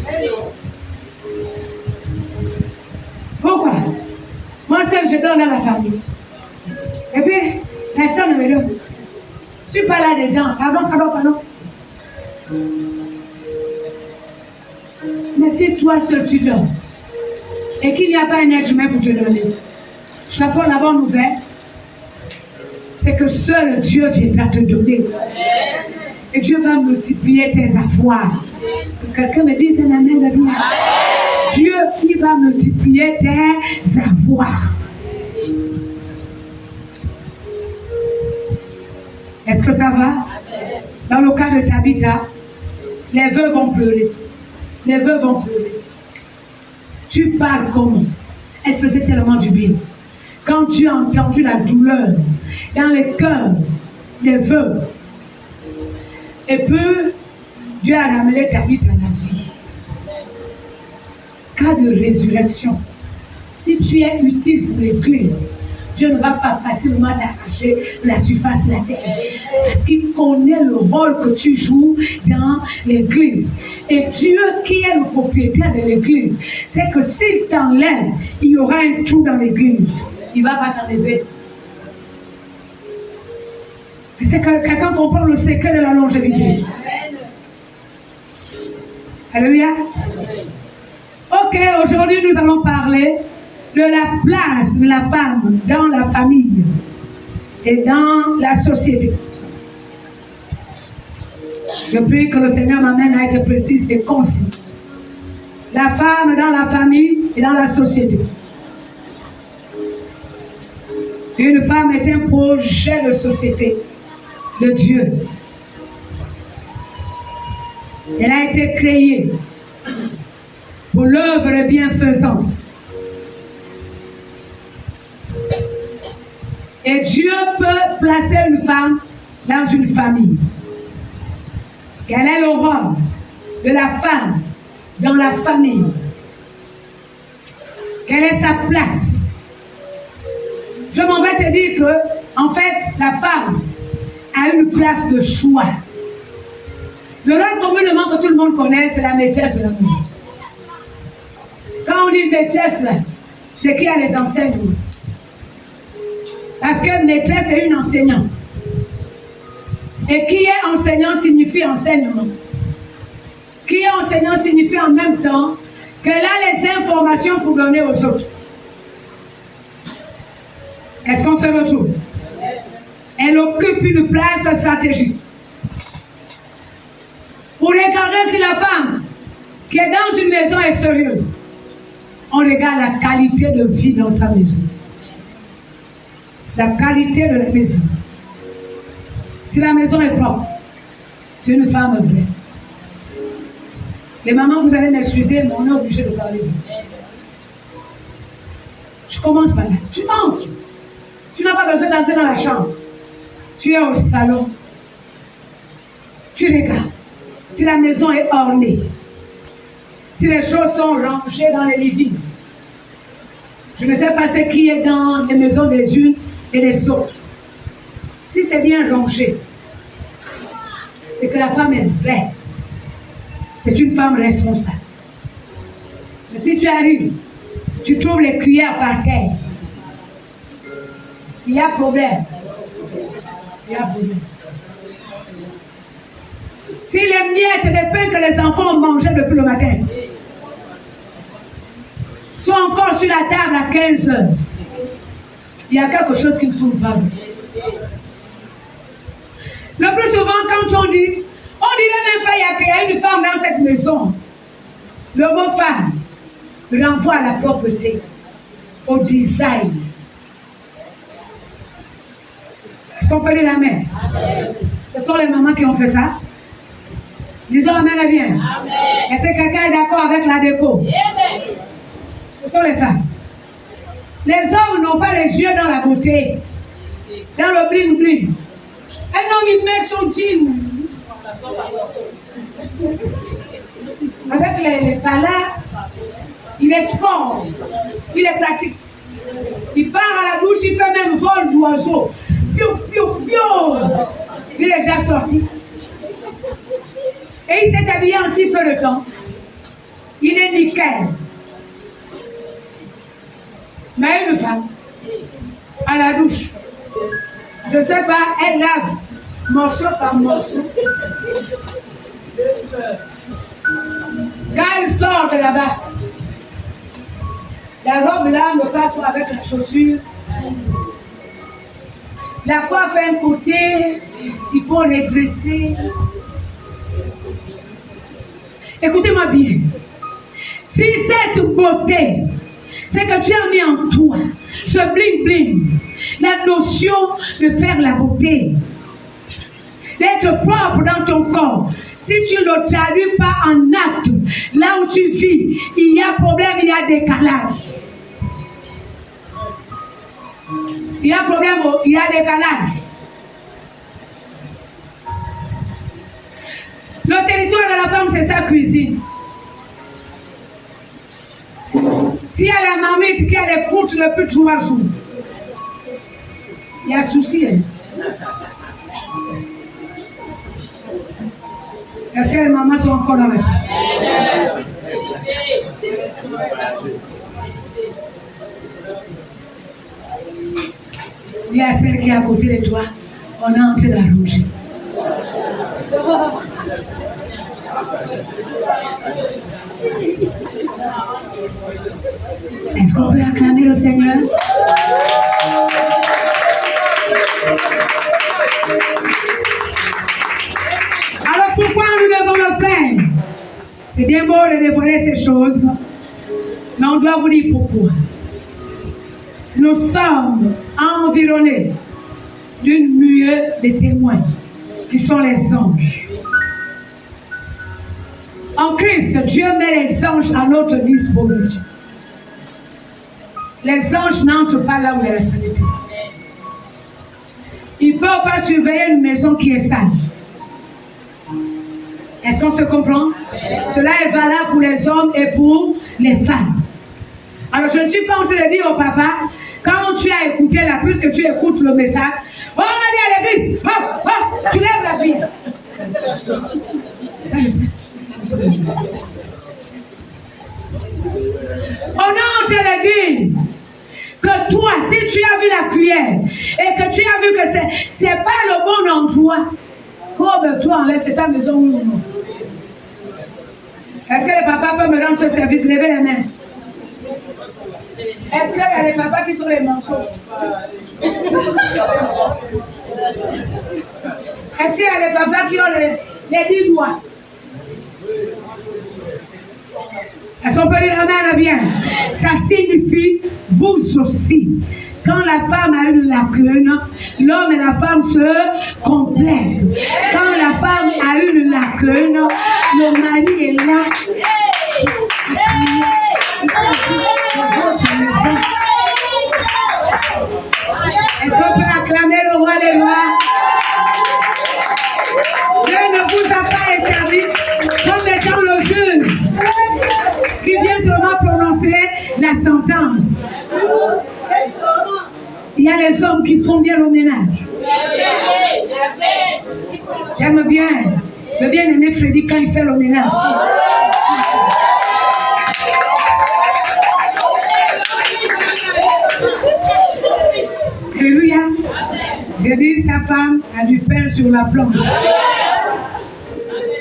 Amen. Pourquoi? Moi seul, je donne à la famille. Et puis, personne ne me donne. Je ne suis pas là dedans. Pardon. Mais si toi seul tu donnes, et qu'il n'y a pas un être humain pour te donner, je t'apprends la bonne nouvelle, c'est que seul Dieu viendra te donner. Et Dieu va multiplier tes avoirs. Que quelqu'un me dise un amen de bien. Dieu qui va multiplier tes avoirs. Est-ce que ça va? Dans le cas de Tabitha, les veuves vont pleurer. Les veuves vont pleurer. Tu parles comment? Elle faisait tellement du bien. Quand tu as entendu la douleur dans les cœurs des veuves, et puis Dieu a ramené Tabitha à la vie. Cas de résurrection. Si tu es utile pour l'Église, Dieu ne va pas facilement t'arracher de la surface de la terre. Parce qu'il connaît le rôle que tu joues dans l'Église. Et Dieu qui est le propriétaire de l'Église, c'est que s'il t'enlève, il y aura un trou dans l'Église. Il ne va pas t'enlever. C'est que quelqu'un comprend le secret de la longévité. Alléluia. Ok, aujourd'hui nous allons parler de la place de la femme dans la famille et dans la société. Je prie que le Seigneur m'amène à être précise et concis. La femme dans la famille et dans la société. Une femme est un projet de société de Dieu. Elle a été créée pour l'œuvre de bienfaisance. Et Dieu peut placer une femme dans une famille. Quel est le rôle de la femme dans la famille? Quelle est sa place? Je m'en vais te dire que, en fait, la femme a une place de choix. Le rôle communément que tout le monde connaît, c'est la maîtresse de la maison. Quand on dit maîtresse, c'est qu'il y a les enseignements. Parce que maîtresse est une enseignante. Et qui est enseignant signifie enseignement. Qui est enseignant signifie en même temps qu'elle a les informations pour donner aux autres. Est-ce qu'on se retrouve? Elle occupe une place stratégique. Pour regarder si la femme qui est dans une maison est sérieuse, on regarde la qualité de vie dans sa maison. La qualité de la maison. Si la maison est propre, c'est une femme vraie. Les mamans, vous allez m'excuser, mais on est obligé de parler. Je commence par là. Tu entres. Tu n'as pas besoin d'entrer dans la chambre. Tu es au salon. Tu regardes. Si la maison est ornée. Si les choses sont rangées dans les livings. Je ne sais pas ce qui est dans les maisons des unes et des autres. Si c'est bien rangé, c'est que la femme est vraie. C'est une femme responsable. Mais si tu arrives, tu trouves les cuillères par terre, il y a problème. Il y a problème. Si les miettes de pain que les enfants ont mangé depuis le matin sont encore sur la table à 15 heures, il y a quelque chose qui ne tourne pas. Le plus souvent, quand on dirait même qu'il y a une femme dans cette maison, le mot femme renvoie à la propreté, au design. Est-ce qu'on peut lire la main? Ce sont les mamans qui ont fait ça. Disons amen et bien. Est-ce que quelqu'un est d'accord avec la déco? Ce sont les femmes. Les hommes n'ont pas les yeux dans la beauté, dans le bling-bling. Un homme, il met son jean avec les balais, il est sport, il est pratique. Il part à la douche, il fait même vol d'oiseau. Piou, piou, piou. Il est déjà sorti. Et il s'est habillé en si peu de temps. Il est nickel. Mais une femme, à la douche, je ne sais pas, elle lave morceau par morceau. Quand elle sort de là-bas, la robe là ne passe pas avec la chaussure. La coiffe à un côté, il faut redresser. Écoutez-moi bien. Si cette beauté, c'est que tu as mis en toi, ce bling-bling, la notion de faire la beauté, d'être propre dans ton corps, si tu ne le traduis pas en acte, là où tu vis, il y a problème, il y a décalage. Il y a problème, il y a décalage. Le territoire de la femme, c'est sa cuisine. Si elle a la marmite qui a les croûtes depuis 3 jours, il y a souci. Hein? Est-ce que les mamans sont encore dans la salle? Il y a celle qui est à côté de toi, on est en train d'arranger. Est-ce qu'on peut acclamer le Seigneur? Alors pourquoi nous devons le faire? C'est bien beau de dévoiler ces choses, mais on doit vous dire pourquoi. Nous sommes environnés d'une nuée de témoins qui sont les anges. En Christ, Dieu met les anges à notre disposition. Les anges n'entrent pas là où il y a la saleté. Ils ne peuvent pas surveiller une maison qui est sale. Est-ce qu'on se comprend? Cela est valable pour les hommes et pour les femmes. Alors je ne suis pas en train de dire au papa, quand tu as écouté la plus que tu écoutes le message, oh, on a dit à l'église, tu lèves la vie. On a entendu dire que toi, si tu as vu la cuillère et que tu as vu que c'est pas le bon endroit, comme toi, on laisse ta maison ou non. Est-ce que les papas peuvent me rendre ce service? Levez les mains. Est-ce qu'il y a des papas qui sont les manchots? Est-ce qu'il y a des papas qui ont les 10 doigts? Est-ce qu'on peut dire amen bien? Ça signifie vous aussi. Quand la femme a une lacune, l'homme et la femme se complètent. Quand la femme a une lacune, le mari est là. Est-ce qu'on peut acclamer le roi des rois? Dieu ne vous a pas établi comme étant le juge qui vient seulement prononcer la sentence. Il y a les hommes qui font bien le ménage. J'aime bien le bien-aimé Freddy quand il fait le ménage. Alléluia. Je dis sa femme a du pain sur la planche.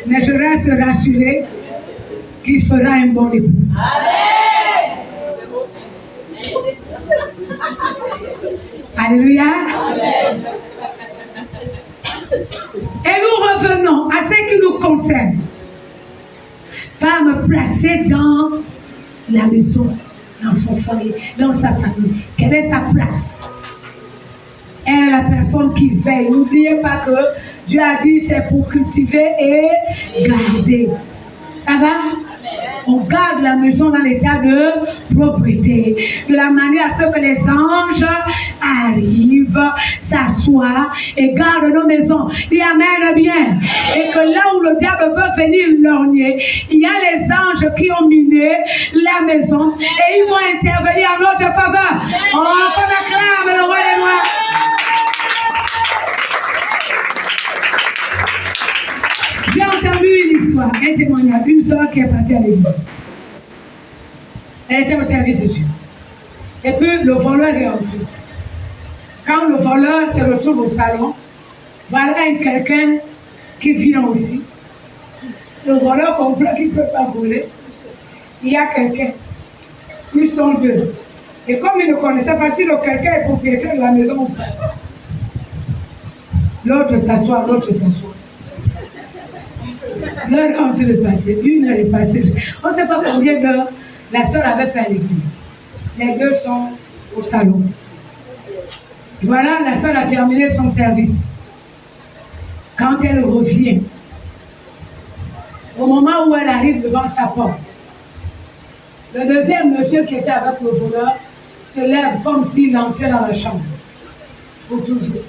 Mais je reste rassuré qu'il fera un bon époux. Alléluia. Et nous revenons à ce qui nous concerne. Femme placée dans la maison, dans son foyer, dans sa famille. Quelle est sa place? Elle est la personne qui veille. N'oubliez pas que Dieu a dit c'est pour cultiver et garder. Ça va? On garde la maison dans l'état de propriété. De la manière à ce que les anges arrivent, s'assoient et gardent nos maisons. Dis amen bien. Et que là où le diable veut venir lorgner, il y a les anges qui ont miné la maison et ils vont intervenir en notre faveur. On acclame le roi des rois. J'ai entendu une histoire, un témoignage d'une soeur qui est partie à l'église. Elle était au service de Dieu. Et puis le voleur est entré. Quand le voleur se retrouve au salon, voilà quelqu'un qui vient aussi. Le voleur comprend qu'il ne peut pas voler. Il y a quelqu'un. Ils sont deux. Et comme il ne connaissait pas si le quelqu'un est propriétaire de la maison ou pas, l'autre s'assoit, l'autre s'assoit. L'heure est en train de passer, une heure est passée. On ne sait pas combien d'heures la soeur avait fait à l'église. Les deux sont au salon. Voilà, la soeur a terminé son service. Quand elle revient, au moment où elle arrive devant sa porte, le deuxième monsieur qui était avec le voleur se lève comme s'il entrait dans la chambre. Pour toujours.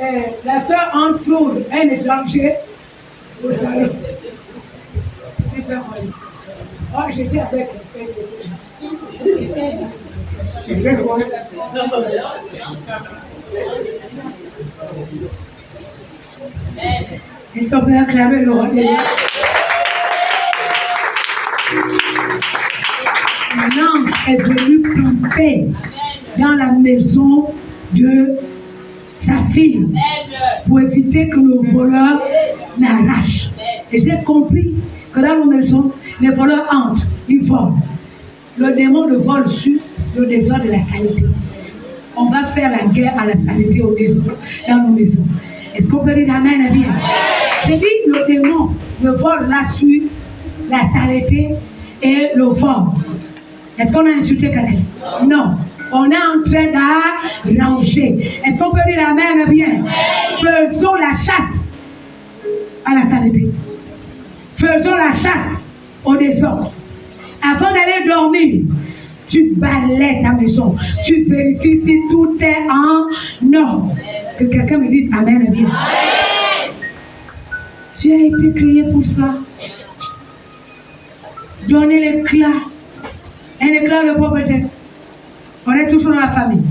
Et la soeur entoure un étranger au salon. C'est ça, moi, ici. Oh, j'étais avec quelqu'un. J'ai fait quoi? Est-ce qu'on peut acclamer le roi? L'ange est venu camper dans la maison de sa fille pour éviter que le voleur n'arrache. Et j'ai compris que dans nos maisons, les voleurs entrent, ils volent. Le démon le vole sur le désordre de la saleté. On va faire la guerre à la saleté au désordre dans nos maisons. Est-ce qu'on peut dire amen, bien? J'ai dit le démon le vole là sur la saleté et le vol. Est-ce qu'on a insulté quelqu'un? Non. On est en train d'arranger. Est-ce qu'on peut dire amen bien? Faisons la chasse à la saleté. Faisons la chasse au désordre. Avant d'aller dormir, tu balayes ta maison. Tu vérifies si tout est en ordre. Que quelqu'un me dise amen bien. Tu as été créé pour ça. Donner l'éclat. Un éclat de pauvreté. On est toujours dans la famille.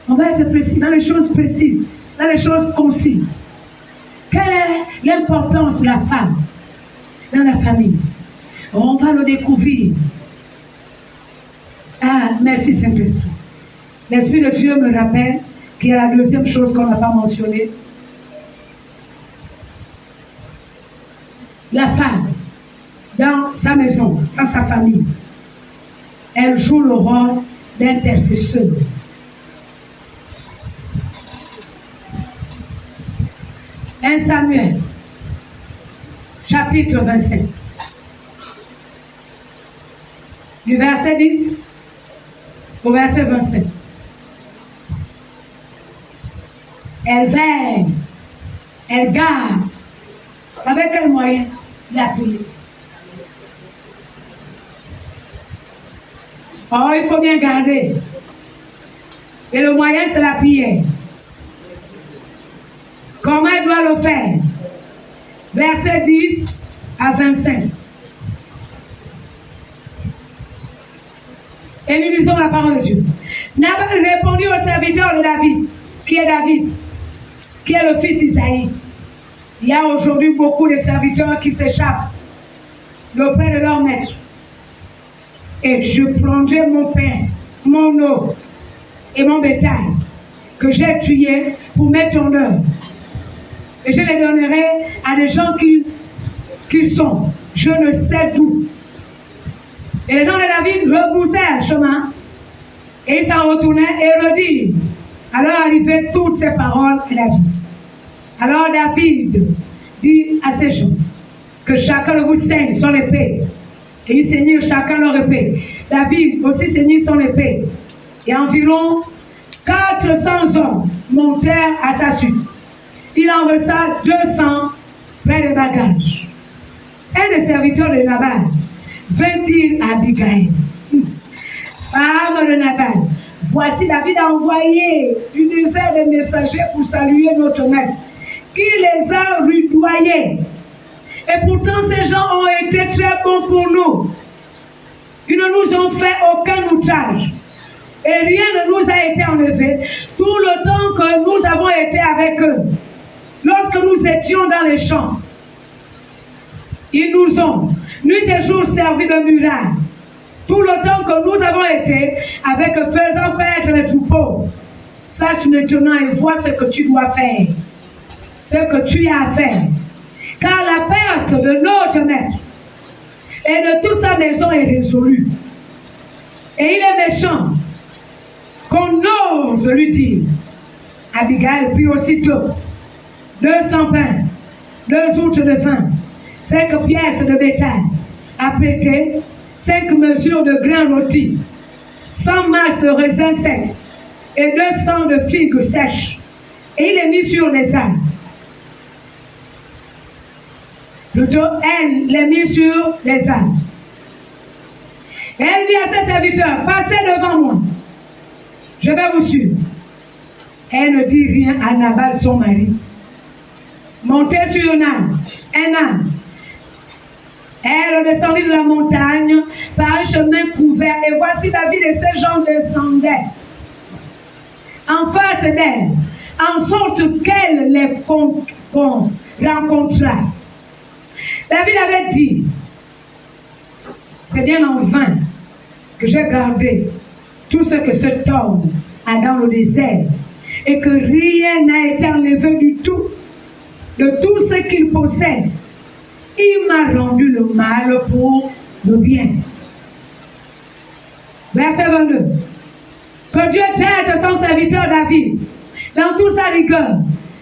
On va être précis, dans les choses précises, dans les choses concises. Quelle est l'importance de la femme dans la famille? On va le découvrir. Ah, merci Saint-Esprit. L'Esprit de Dieu me rappelle qu'il y a la deuxième chose qu'on n'a pas mentionnée. La femme, dans sa maison, dans sa famille, elle joue le rôle d'intercesseur. Un Samuel, chapitre 25, du verset 10 au verset 27. Elle veille, elle garde. Avec quel moyen? La prière. Oh, il faut bien garder. Et le moyen, c'est la prière. Comment elle doit le faire? Verset 10 à 25. Et nous lisons la parole de Dieu. Nabal répondit au serviteur de David, qui est le fils d'Isaïe. Il y a aujourd'hui beaucoup de serviteurs qui s'échappent auprès de leur maître. Et je prendrai mon pain, mon eau et mon bétail que j'ai tué pour mettre en œuvre. Et je les donnerai à des gens qui sont, je ne sais où. Et les gens de David rebroussaient le chemin. Et ils s'en retournaient et redirent. Alors arrivaient toutes ces paroles à David. Alors David dit à ces gens que chacun de vous saigne son épée. Et ils saignirent chacun leur épée. David aussi saignit son épée. Et environ 400 hommes montèrent à sa suite. Il en resta 200 près des bagages. Un des serviteurs de Nabal vint dire à Abigail, femme de Nabal, voici David a envoyé du désert des messagers pour saluer notre maître, qui les a rudoyés. Et pourtant, ces gens ont été très bons pour nous. Ils ne nous ont fait aucun outrage. Et rien ne nous a été enlevé tout le temps que nous avons été avec eux. Lorsque nous étions dans les champs, ils nous ont, nuit et jour, servi de muraille. Tout le temps que nous avons été avec eux, faisant paître les troupeaux. Sache maintenant et vois ce que tu dois faire. Ce que tu as à faire. Car la perte de notre maître et de toute sa maison est résolue. Et il est méchant qu'on ose lui dire. Abigail prit aussitôt 200 pains, 2 outres de vin, 5 pièces de bétail, appliquées, 5 mesures de grains rôtis, 100 masses de raisins secs et 200 de figues sèches. Et il les mit sur les ânes. Plutôt, elle les mit sur les ânes. Et elle dit à ses serviteurs, passez devant moi. Je vais vous suivre. Elle ne dit rien à Nabal, son mari. Montez sur un âne. Elle descendit de la montagne par un chemin couvert. Et voici David et ses gens descendaient en face d'elle, en sorte qu'elle les rencontra. David avait dit, c'est bien en vain que j'ai gardé tout ce que cet homme a dans le désert et que rien n'a été enlevé du tout de tout ce qu'il possède. Il m'a rendu le mal pour le bien. Verset 22. Que Dieu traite son serviteur David dans toute sa rigueur,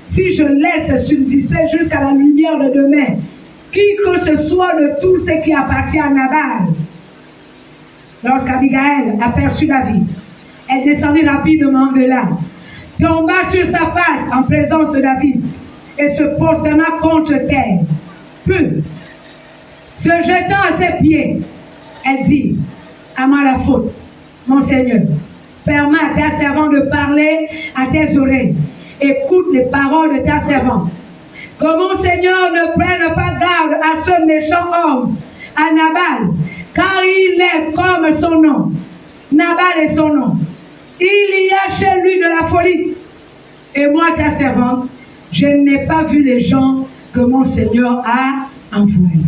si je laisse subsister jusqu'à la lumière de demain qui que ce soit de tout ce qui appartient à Nabal. Lorsqu'Abigail aperçut David, elle descendit rapidement de là, tomba sur sa face en présence de David et se prosterna contre terre. Puis, se jetant à ses pieds, elle dit, à moi la faute, mon Seigneur, permets à ta servante de parler à tes oreilles. Écoute les paroles de ta servante. Que mon Seigneur ne prenne pas garde à ce méchant homme, à Nabal, car il est comme son nom. Nabal est son nom. Il y a chez lui de la folie. Et moi, ta servante, je n'ai pas vu les gens que mon Seigneur a envoyés.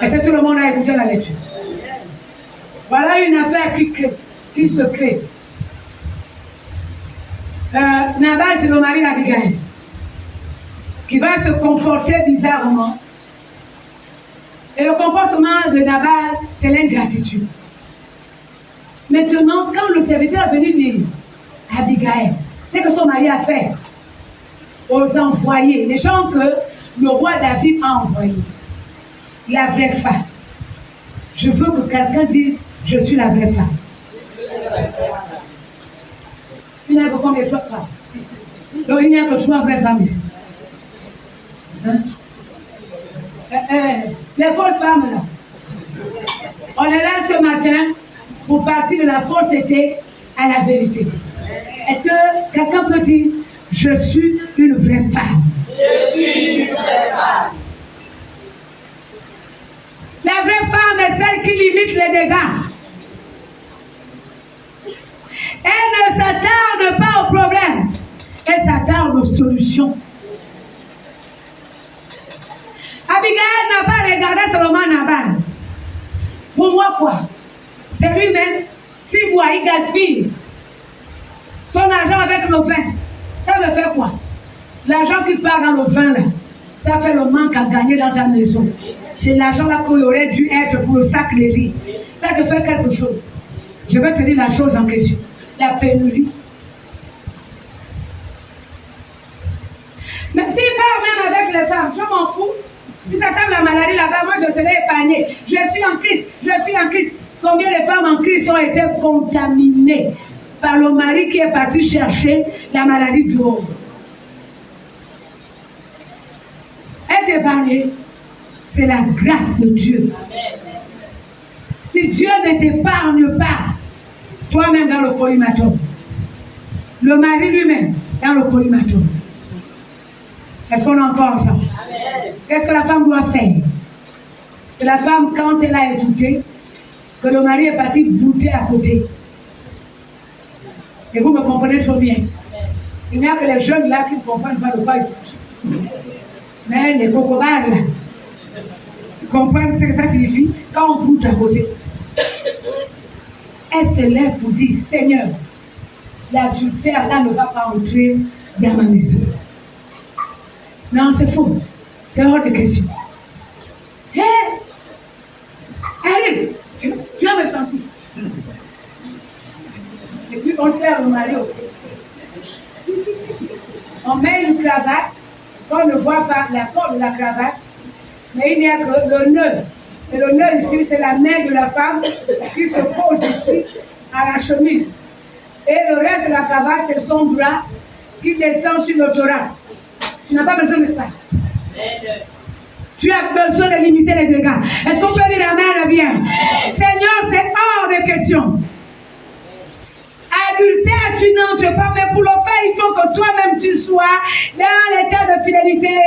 Est-ce que tout le monde a écouté la lecture? Voilà une affaire qui se crée. Nabal, c'est le mari d'Abigail, qui va se comporter bizarrement. Et le comportement de Nabal, c'est l'ingratitude. Maintenant, quand le serviteur est venu dire à Abigail, c'est que son mari a fait aux envoyés, les gens que le roi David a envoyés, la vraie femme. Je veux que quelqu'un dise, je suis la vraie femme. Il n'y a que combien de femmes? Donc il n'y a que 3 vraies femmes ici. Hein? Les fausses femmes là. On est là ce matin pour partir de la fausseté à la vérité. Est-ce que quelqu'un peut dire, je suis une vraie femme? Je suis une vraie femme. La vraie femme est celle qui limite les dégâts. Elle ne s'attarde pas au problème. Elle s'attarde aux solutions. Abigail n'a pas regardé seulement Nabal. Pour moi, quoi? C'est lui-même. S'il boit, il gaspille son argent avec le vin. Ça me fait quoi? L'argent qui part dans le vin, là, ça fait le manque à gagner dans ta maison. C'est l'argent là qui aurait dû être pour le sac de riz. Ça te fait quelque chose. Je vais te dire la chose en question. La pénurie. Mais s'il part même avec les femmes, je m'en fous. Puis ça tape la maladie là-bas, moi je serai épargné. Je suis en Christ, je suis en Christ. Combien de femmes en Christ ont été contaminées par le mari qui est parti chercher la maladie du haut? Être épargné, c'est la grâce de Dieu. Si Dieu ne t'épargne pas, toi-même dans le collimateur, le mari lui-même dans le collimateur, est-ce qu'on est encore ensemble? Qu'est-ce que la femme doit faire? C'est la femme, quand elle a écouté, que le mari est parti goûter à côté. Et vous me comprenez trop bien. Il n'y a que les jeunes là qui ne comprennent pas de quoi il s'agit. Mais les cocobards là, ils comprennent ce que ça signifie quand on goûte à côté. Elle se lève pour dire, Seigneur, l'adultère là ne va pas entrer dans ma maison. Non, c'est faux. C'est hors de question. Hé! Arrive! Tu as ressenti. Et puis on sert le mari au pied. On met une cravate, qu'on ne voit pas la corde de la cravate, mais il n'y a que le nœud. Et le nœud ici, c'est la main de la femme qui se pose ici à la chemise. Et le reste de la cravate, c'est son bras qui descend sur le thorax. Tu n'as pas besoin de ça. Tu as besoin de limiter les dégâts. Est-ce qu'on peut dire amen bien? Seigneur, c'est hors de question. Adultère, tu n'entres pas, mais pour le faire, il faut que toi-même tu sois dans l'état de fidélité.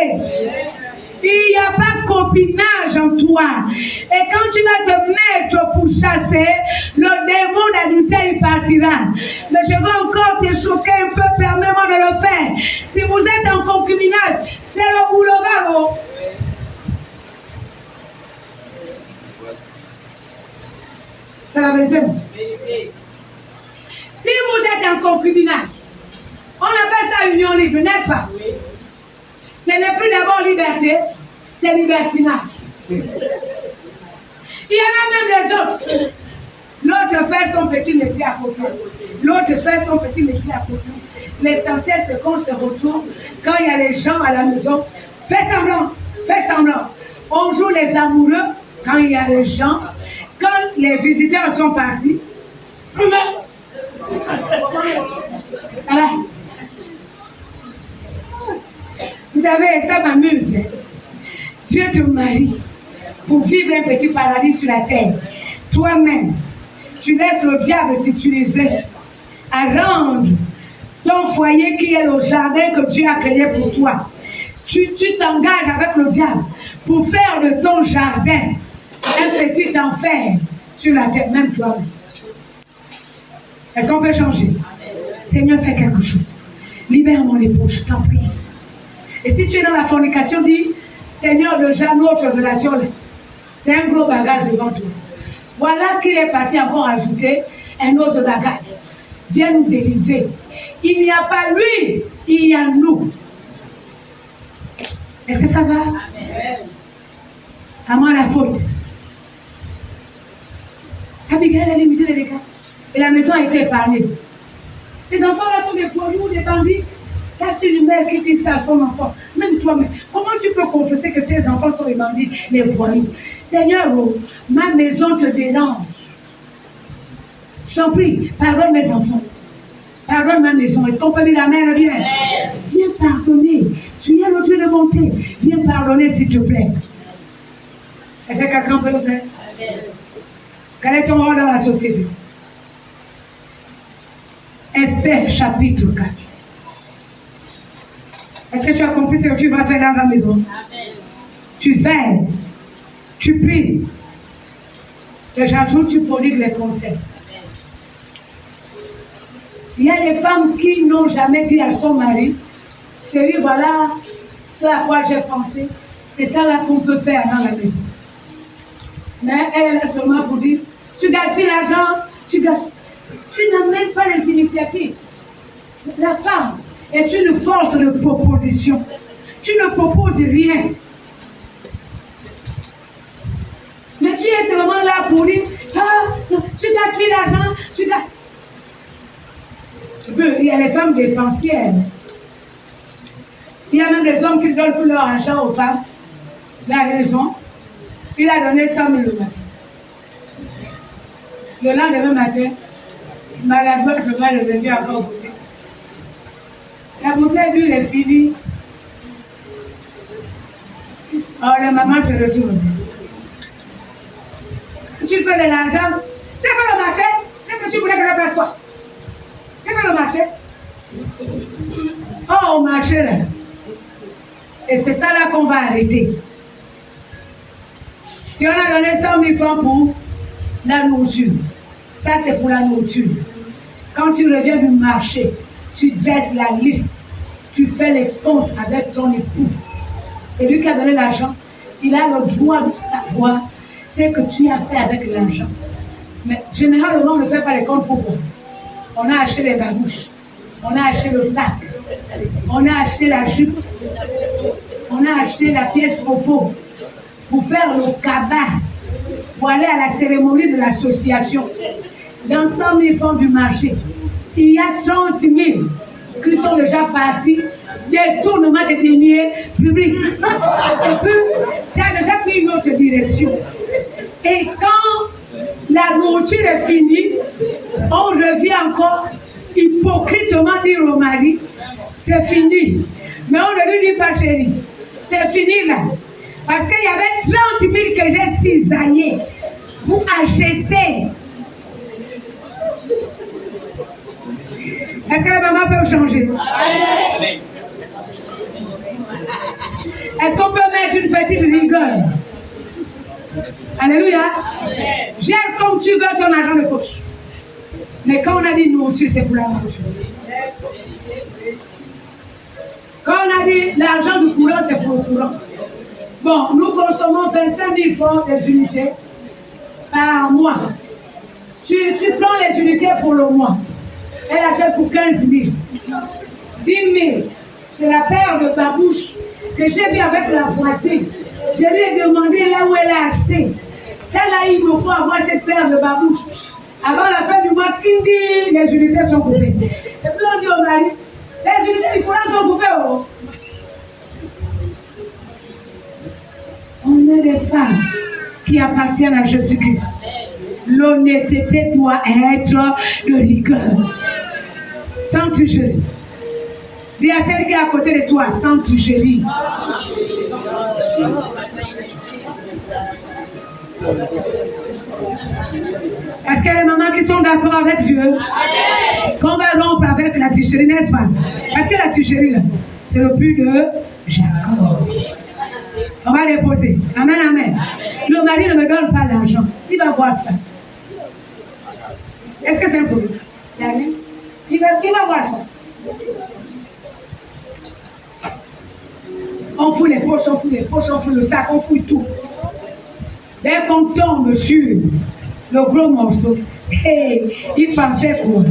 Il n'y a pas de copinage en toi. Et quand tu vas te mettre pour chasser, le démon d'adultère, il partira. Mais je veux encore te choquer un peu, permets-moi de le faire. Si vous êtes en concubinage, c'est le boulevard. C'est la vérité. Si vous êtes en concubinage, on appelle ça union libre, n'est-ce pas? Oui. Ce n'est plus d'abord liberté, c'est libertinage. Il y en a même les autres. L'autre fait son petit métier à côté. L'autre fait son petit métier à côté. L'essentiel, c'est qu'on se retrouve quand il y a les gens à la maison. Fais semblant, fais semblant. On joue les amoureux quand il y a les gens. Quand les visiteurs sont partis. Voilà. Vous savez, ça m'amuse. Dieu te marie pour vivre un petit paradis sur la terre. Toi-même, tu laisses le diable t'utiliser à rendre ton foyer qui est le jardin que Dieu a créé pour toi. Tu t'engages avec le diable pour faire de ton jardin un petit enfer sur la terre, même toi-même. Est-ce qu'on peut changer? Seigneur, fais quelque chose. Libère mon époux, je t'en prie. Et si tu es dans la fornication, dis, Seigneur, déjà notre relation, c'est un gros bagage devant toi. Voilà qu'il est parti encore ajouter un autre bagage. Viens nous délivrer. Il n'y a pas lui, il y a nous. Est-ce que ça va? Amen. À moi la faute. Abigail a limité les dégâts. Et la maison a été épargnée. Les enfants là sont des voyous, des bandits. Ça, c'est une mère qui dit ça à son enfant. Même toi-même. Comment tu peux confesser que tes enfants sont les bandits, les voyous? Seigneur, ma maison te dérange. Je t'en prie, pardonne mes enfants. Pardonne ma maison. Est-ce qu'on peut dire amen? Viens. Viens pardonner. Tu es le Dieu de bonté. Viens pardonner, s'il te plaît. Est-ce que quelqu'un peut le faire? Quel est ton rôle dans la société? Esther, chapitre 4. Est-ce que tu as compris ce que tu vas faire dans la maison? Amen. Tu veilles, tu pries. Et j'ajoute, tu prodigues les conseils. Il y a des femmes qui n'ont jamais dit à son mari, chérie, voilà ce à quoi j'ai pensé. C'est ça là qu'on peut faire dans la maison. Mais elle est là seulement pour dire, tu gaspilles l'argent, tu n'amènes pas les initiatives. La femme est une force de proposition. Tu ne proposes rien. Mais tu es seulement là pour dire, ah, non, tu gaspilles l'argent, tu gaspilles. Il y a les femmes dépensières. Il y a même des hommes qui donnent tout leur argent aux femmes. La raison, il a donné 100 000 le matin. Le lendemain matin, maladroit, je vais revenir encore goûter. La bouteille d'huile est finie. Oh, la maman se retourne. Tu fais de l'argent. Tu as fait le marché. Qu'est-ce que tu voulais que je fasse quoi? Tu fais le marché. Oh, au marché là. Et c'est ça là qu'on va arrêter. Si on a donné 100 000 francs pour la nourriture, ça c'est pour la nourriture. Quand tu reviens du marché, tu dresses la liste, tu fais les comptes avec ton époux. C'est lui qui a donné l'argent. Il a le droit de savoir ce que tu as fait avec l'argent. Mais généralement, on ne fait pas les comptes pour vous. On a acheté les babouches, on a acheté le sac, on a acheté la jupe, on a acheté la pièce repos pour faire le cabas, pour aller à la cérémonie de l'association. Dans 100 000 francs du marché, il y a 30 000 qui sont déjà partis détournement des deniers publics. Et puis, ça a déjà pris une autre direction. Et quand la nourriture est finie, on revient encore hypocritement dire au mari, c'est fini. Mais on ne lui dit pas chérie, c'est fini là. Parce qu'il y avait 30 000 que j'ai cisaillés pour acheter. Est-ce que la maman peut changer? Est-ce qu'on peut mettre une petite rigueur? Alléluia. Gère comme tu veux ton argent de poche. Mais quand on a dit nourriture, c'est pour la nourriture. Quand on a dit l'argent du courant, c'est pour le courant. Bon, nous consommons 25 000 francs des unités par mois. Tu prends les unités pour le mois. Elle achète pour 15 000. 10 000. C'est la paire de babouches que j'ai vue avec la voisine. Je lui ai demandé là où elle a acheté. Celle-là, il me faut avoir cette paire de babouches. Avant la fin du mois, les unités sont coupées. Et puis on dit au mari, les unités du courant sont coupées. Oh. On est des femmes qui appartiennent à Jésus-Christ. L'honnêteté doit être de rigueur. Sans tricherie. Dis à celle qui est à côté de toi, sans tricherie. Est-ce qu'il y a des mamans qui sont d'accord avec Dieu? Qu'on va rompre avec la tricherie, n'est-ce pas? Parce que la tricherie, là, c'est le but de Jacob. On va les poser. Amen, amen. Le mari ne me donne pas l'argent. Il va voir ça. Est-ce que c'est un problème? Il va voir ça. On fout les poches, on fout les poches, on fout le sac, on fout tout. Dès qu'on tombe sur le gros morceau, hey, il pensait pour.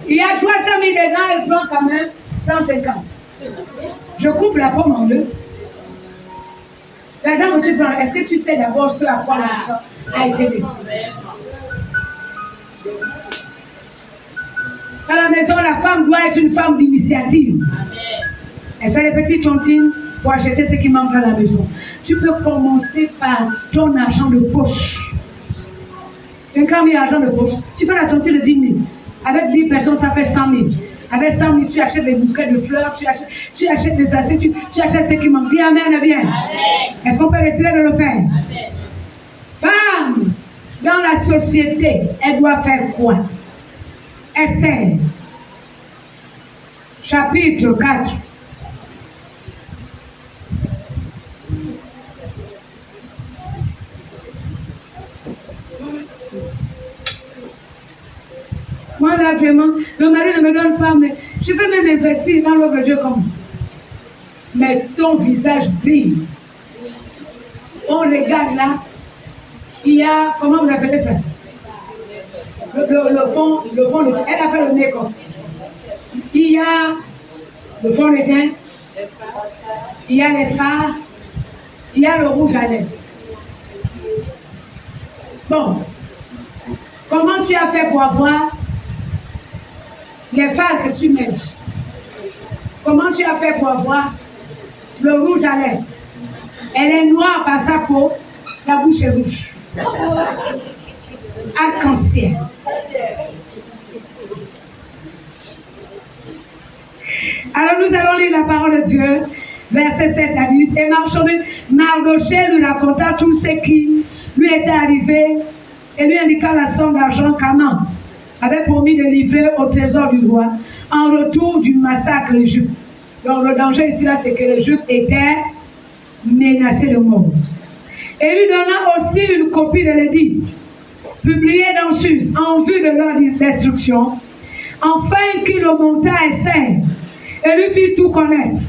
Il y a 300 000 dedans, il prend quand même 150. Je coupe la pomme en deux. L'argent que tu prends, est-ce que tu sais d'abord ce à quoi l'argent a été destiné? Dans la maison, la femme doit être une femme d'initiative. Elle fait les petites tontines pour acheter ce qui manque dans la maison. Tu peux commencer par ton argent de poche. 50 000 argent de poche. Tu fais la tontine de 10 000. Avec 10 personnes, ça fait 100 000. Avec 100 000, tu achètes des bouquets de fleurs, tu achètes des assiettes, tu achètes ce qui manque. Dis amen, bien. Est-ce qu'on peut essayer de le faire? Amen. Femme, dans la société, elle doit faire quoi? Esther, chapitre 4. Moi, là, vraiment, le mari ne me donne pas, mais je veux même investir dans l'œuvre de Dieu comme. Mais ton visage brille. On regarde là, il y a, comment vous appelez ça? Le fond de teint. Elle a fait le nez comme. Il y a le fond de teint, il y a les fards, il y a le rouge à lèvres. Bon, comment tu as fait pour avoir les fards que tu mets? Comment tu as fait pour avoir le rouge à lèvres? Elle est noire par sa peau, la bouche est rouge. Arc-en-ciel. nous allons lire la parole de Dieu, versets 7 à 10. Et Mardochée lui raconta tout ce qui lui était arrivé et lui indiqua la somme d'argent qu'Aman avait promis de livrer au trésor du roi en retour du massacre des Juifs. Donc le danger ici, là, c'est que les Juifs étaient menacés de mort. Et lui donna aussi une copie de l'édit, publié dans Suse, en vue de leur destruction, afin qu'il le monta à Esther, et lui fit tout connaître.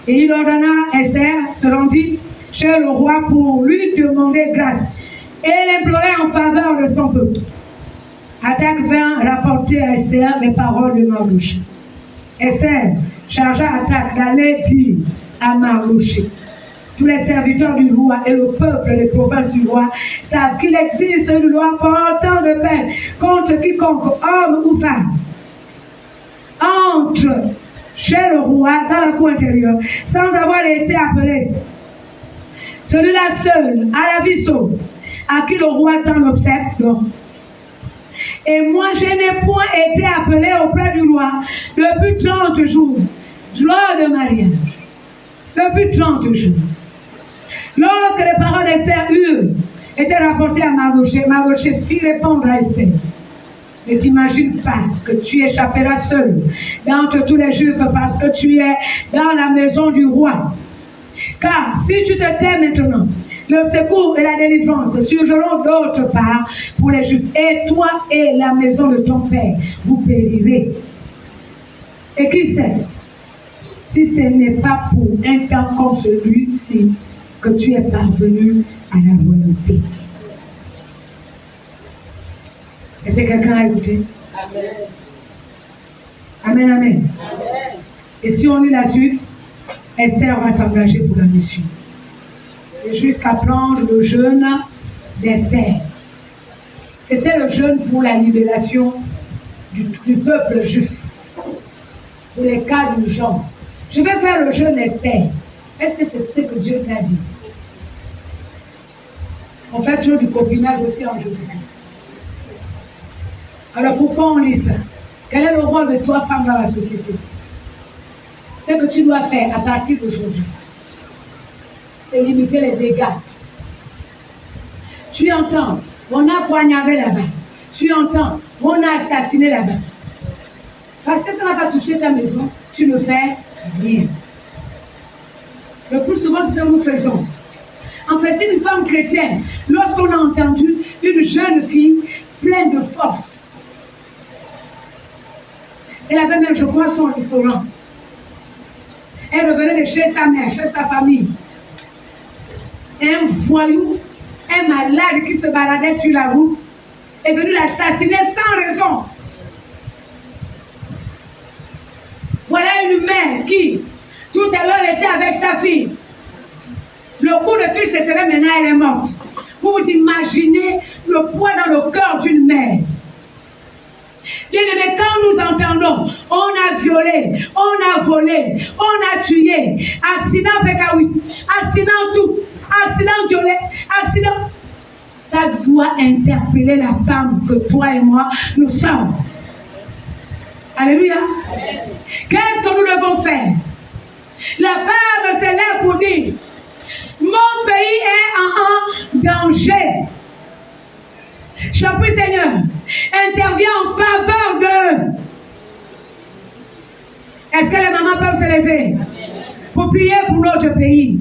Et il ordonna à Esther se rendit chez le roi pour lui demander grâce, et l'implorait en faveur de son peuple. Attaque vint rapporter à Esther les paroles de Mardochée. Esther chargea Attaque d'aller dire à Mardochée: tous les serviteurs du roi et le peuple des provinces du roi savent qu'il existe une loi portant de peine contre quiconque, homme ou femme, entre chez le roi dans la cour intérieure sans avoir été appelé. Celui-là seul a la vie sauve, à qui le roi tend l'obsèque. Et moi, je n'ai point été appelé auprès du roi depuis 30 jours, lors de mariage. Depuis 30 jours. Lorsque les paroles d'Esther étaient rapportées à Mardochée, Mardochée fit répondre à Esther: ne t'imagine pas que tu échapperas seul d'entre tous les Juifs parce que tu es dans la maison du roi. Car si tu te tais maintenant, le secours et la délivrance surgiront d'autre part pour les Juifs. Et toi et la maison de ton père, vous périrez. Et qui sait, si ce n'est pas pour un temps comme celui-ci que tu es parvenu à la royauté. Est-ce que quelqu'un a écouté? Amen. Amen, amen. Amen. Et si on lit la suite, Esther va s'engager pour la mission. Et jusqu'à prendre le jeûne d'Esther. C'était le jeûne pour la libération du peuple juif. Pour les cas d'urgence. Je vais faire le jeûne d'Esther. Est-ce que c'est ce que Dieu t'a dit? On fait toujours du copinage aussi en Jésus-Christ. Alors pourquoi on lit ça? Quel est le rôle de toi, femme, dans la société? Ce que tu dois faire à partir d'aujourd'hui, c'est limiter les dégâts. Tu entends, on a poignardé là-bas. Tu entends, on a assassiné là-bas. Parce que ça n'a pas touché ta maison, tu ne fais rien. Le plus souvent, c'est ce que nous faisons. En principe, une femme chrétienne, lorsqu'on a entendu une jeune fille pleine de force, elle avait même, je crois, son restaurant. Elle revenait de chez sa mère, chez sa famille. Un voyou, un malade qui se baladait sur la route, est venu l'assassiner sans raison. Voilà une mère qui, tout à l'heure, était avec sa fille. Le coup de fil se serait maintenant, elle est morte. Vous vous imaginez le poids dans le cœur d'une mère. Bien-aimés, quand nous entendons, on a violé, on a volé, on a tué, accident PK8, accident tout, accident violé, accident, ça doit interpeller la femme que toi et moi, nous sommes. Alléluia. Qu'est-ce que nous devons faire? La femme se lève pour dire: mon pays est en danger. Je prie, Seigneur, interviens en faveur d'eux. Est-ce que les mamans peuvent se lever pour prier pour notre pays,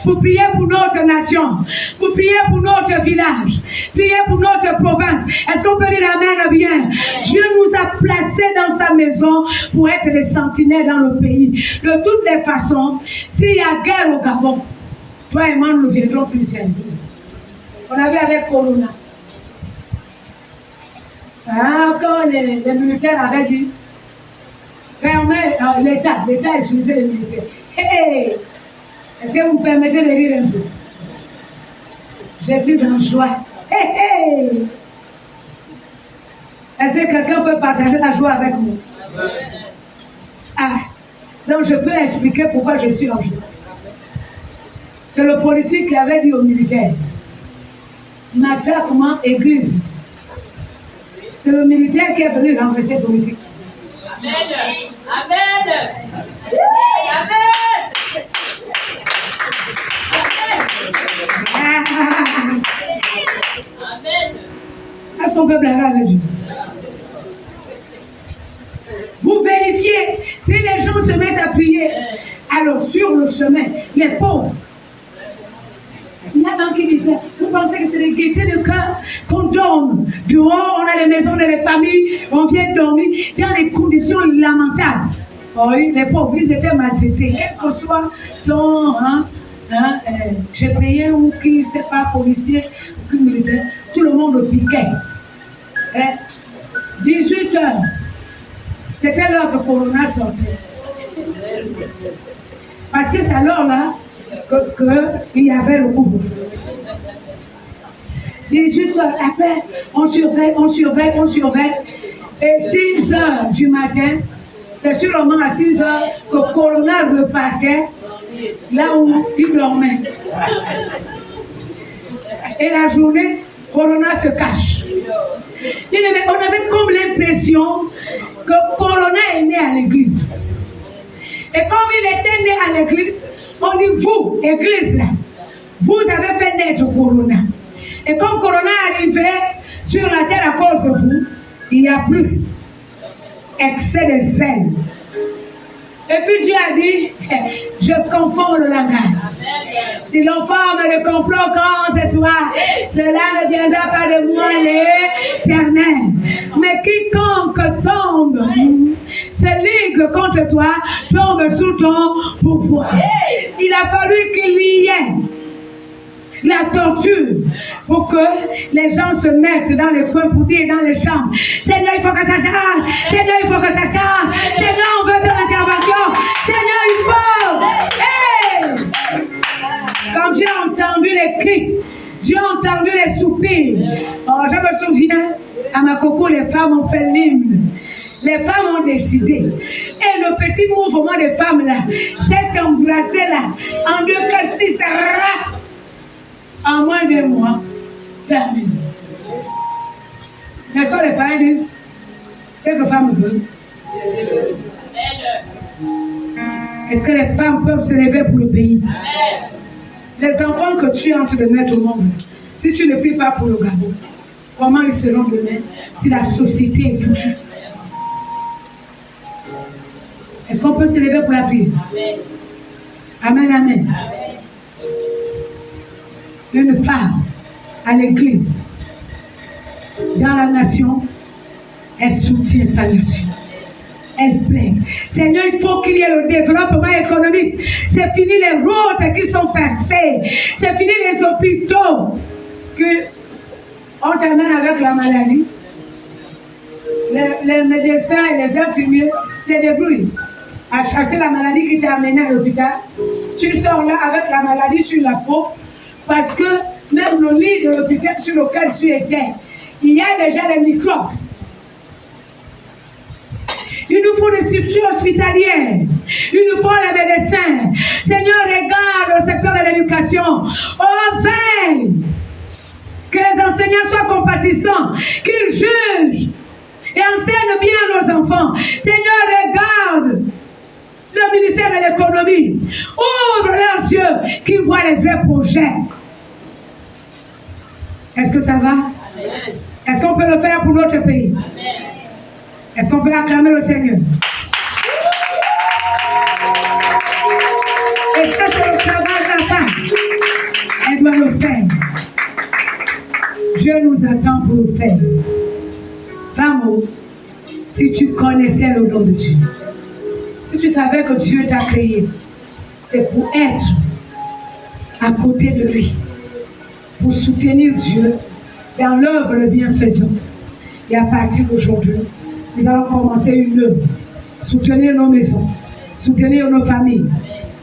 pour prier pour notre nation, pour prier pour notre village, prier pour notre province? Est-ce qu'on peut dire amen bien? Dieu nous a placés dans sa maison pour être des sentinelles dans le pays. De toutes les façons, s'il y a guerre au Gabon, toi et moi, nous ne viendrons plus servir. On a vu avec Corona. Quand les militaires avaient dit fermer l'État a utilisé les militaires. Hey, est-ce que vous me permettez de rire un peu? Je suis en joie. Hey, hey. Est-ce que quelqu'un peut partager la joie avec moi? Ah, donc je peux expliquer pourquoi je suis en joie. C'est le politique qui avait dit aux militaires: matraquement église. C'est le militaire qui est venu renverser le politique. Amen. Amen. Est-ce qu'on peut blaguer avec Dieu? Vous vérifiez, si les gens se mettent à prier, alors sur le chemin, les pauvres, il y a un qui disait, vous pensez que c'est des gaietés de cœur qu'on dorme dehors, on a les maisons, on a les familles, on vient dormir dans des conditions lamentables. Oh oui, les pauvres, ils étaient maltraités. Quel que soit ton, j'ai payé ou qui, je ne sais pas, policier, ou qui militaire, tout le monde le piquait. 18 heures, c'était l'heure que Corona sortait. Parce que c'est alors là qu'il y avait le couvre-feu. 18 heures, après, on surveille. Et 6 heures du matin, c'est sûrement à 6 heures que Corona repartait là où il dormait. Et la journée, Corona se cache. On avait comme l'impression que Corona est né à l'église. Et comme il était né à l'église, on dit vous, église là, vous avez fait naître Corona. Et comme Corona arrivait sur la terre à cause de vous, il n'y a plus excès de zèle. Et puis Dieu a dit, je confonds le langage. Si l'on forme le complot contre toi, cela ne viendra pas de moi l'Éternel. Mais quiconque tombe, se ligue contre toi, tombe sous ton pouvoir. Il a fallu qu'il y ait la torture pour que les gens se mettent dans les coins pour dire dans les chambres, Seigneur, il faut que ça change, Seigneur, il faut que ça change, Seigneur, on veut de l'intervention, Seigneur, il faut. Hey! Quand Dieu a entendu les cris, Dieu a entendu les soupirs. Oh, je me souviens, à ma coco, les femmes ont fait l'hymne. Les femmes ont décidé. Et le petit mouvement des femmes là, s'est embrassé là, en 2006, en moins de mois, terminé. N'est-ce pas les parents disent, c'est que femmes veulent. Est-ce que les femmes peuvent se lever pour le pays? Les enfants que tu es en train de mettre au monde, si tu ne pries pas pour le Gabon, comment ils seront demain si la société est foutue? Est-ce qu'on peut se lever pour la prière? Amen, amen. Une femme à l'église, dans la nation, elle soutient sa nation. Elle plaît. Seigneur, il faut qu'il y ait le développement économique. C'est fini les routes qui sont percées. C'est fini les hôpitaux qu'on t'amène avec la maladie. Les médecins et les infirmiers se débrouillent à chasser la maladie qui t'a amené à l'hôpital. Tu sors là avec la maladie sur la peau parce que même le lit de l'hôpital sur lequel tu étais, il y a déjà les microbes. Il nous faut des structures hospitalières. Il nous faut les médecins. Seigneur, regarde le secteur de l'éducation. Oh, veille que les enseignants soient compatissants, qu'ils jugent et enseignent bien nos enfants. Seigneur, regarde le ministère de l'économie. Ouvre leurs yeux, qu'ils voient les vrais projets. Est-ce que ça va? Est-ce qu'on peut le faire pour notre pays? Est-ce qu'on peut acclamer le Seigneur? Et ça, c'est le travail de la femme. Elle doit le faire. Dieu nous attend pour le faire. Femme, si tu connaissais le nom de Dieu, si tu savais que Dieu t'a créé, c'est pour être à côté de lui, pour soutenir Dieu dans l'œuvre de bienfaisance. Et à partir d'aujourd'hui, nous allons commencer une œuvre, soutenir nos maisons, soutenir nos familles,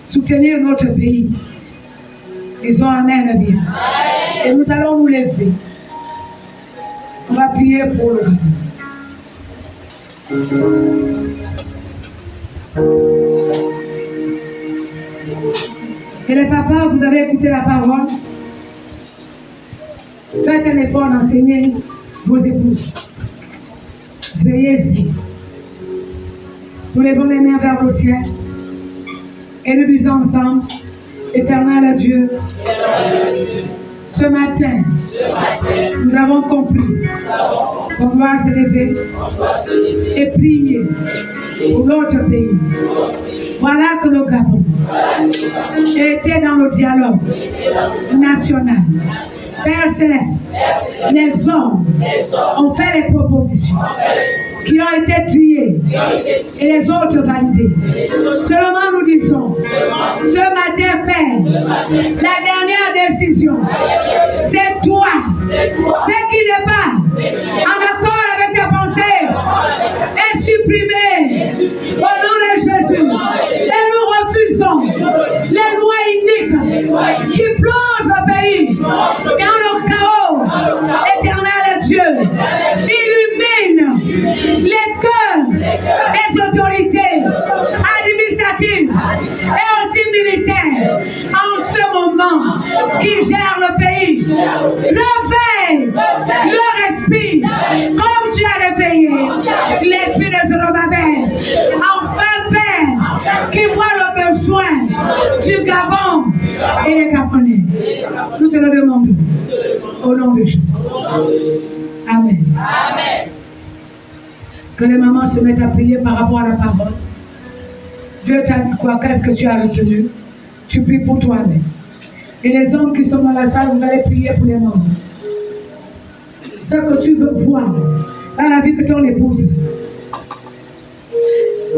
soutenir notre pays. Disons Amen bien. Et nous allons nous lever. On va prier pour le Gabon. Et les papas, vous avez écouté la parole. Faites un effort d'enseigner vos épouses. Veillez-y. Nous levons les mains vers le ciel et nous disons ensemble, Éternel Dieu, Ce matin, nous avons compris qu'on doit se lever et prier pour notre pays. Voilà que le Gabon était dans le dialogue national. Père Céleste, les hommes ont fait les propositions qui ont été triées et les autres validées. Seulement nous disons, ce matin, Père, la dernière décision, c'est toi. Ce qui n'est pas en accord avec tes pensées est supprimé au nom de Jésus. Et nous refusons les lois iniques qui plongent le pays dans le chaos. Éternel Dieu, illumine les cœurs des autorités administratives et aussi militaires en ce moment qui gèrent le pays. Réveille leur esprit comme tu as réveillé l'esprit de Zorobabel. Enfin, Père, qui voit le besoin du Gabon et les Gabonais. Nous te le demandons au nom de Jésus. Amen. Amen. Que les mamans se mettent à prier par rapport à la parole. Dieu t'a dit quoi? Qu'est-ce que tu as retenu? Tu pries pour toi-même. Et les hommes qui sont dans la salle, vous allez prier pour les mamans. Ce que tu veux voir dans la vie de ton épouse.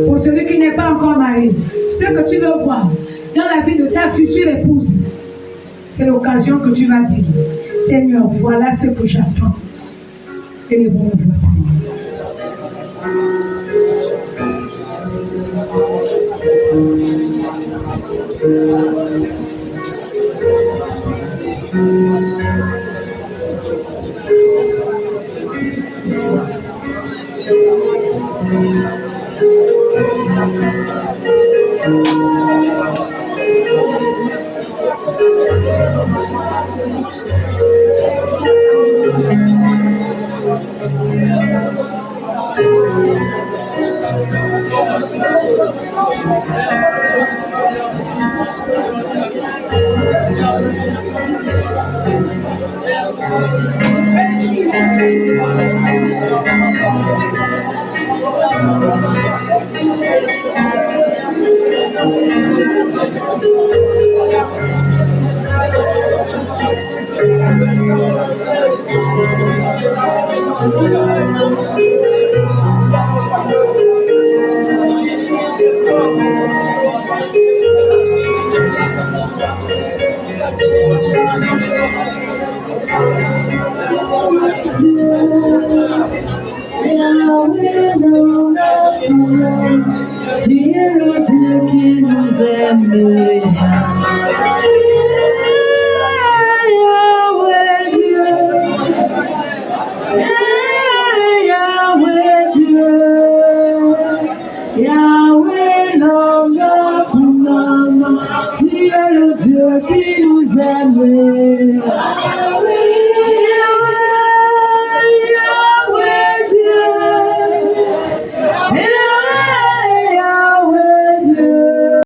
Pour celui qui n'est pas encore marié, ce que tu veux voir dans la vie de ta future épouse, c'est l'occasion que tu vas dire, Seigneur, voilà ce que j'attends. Et les bons voici. Dieu qui nous aime.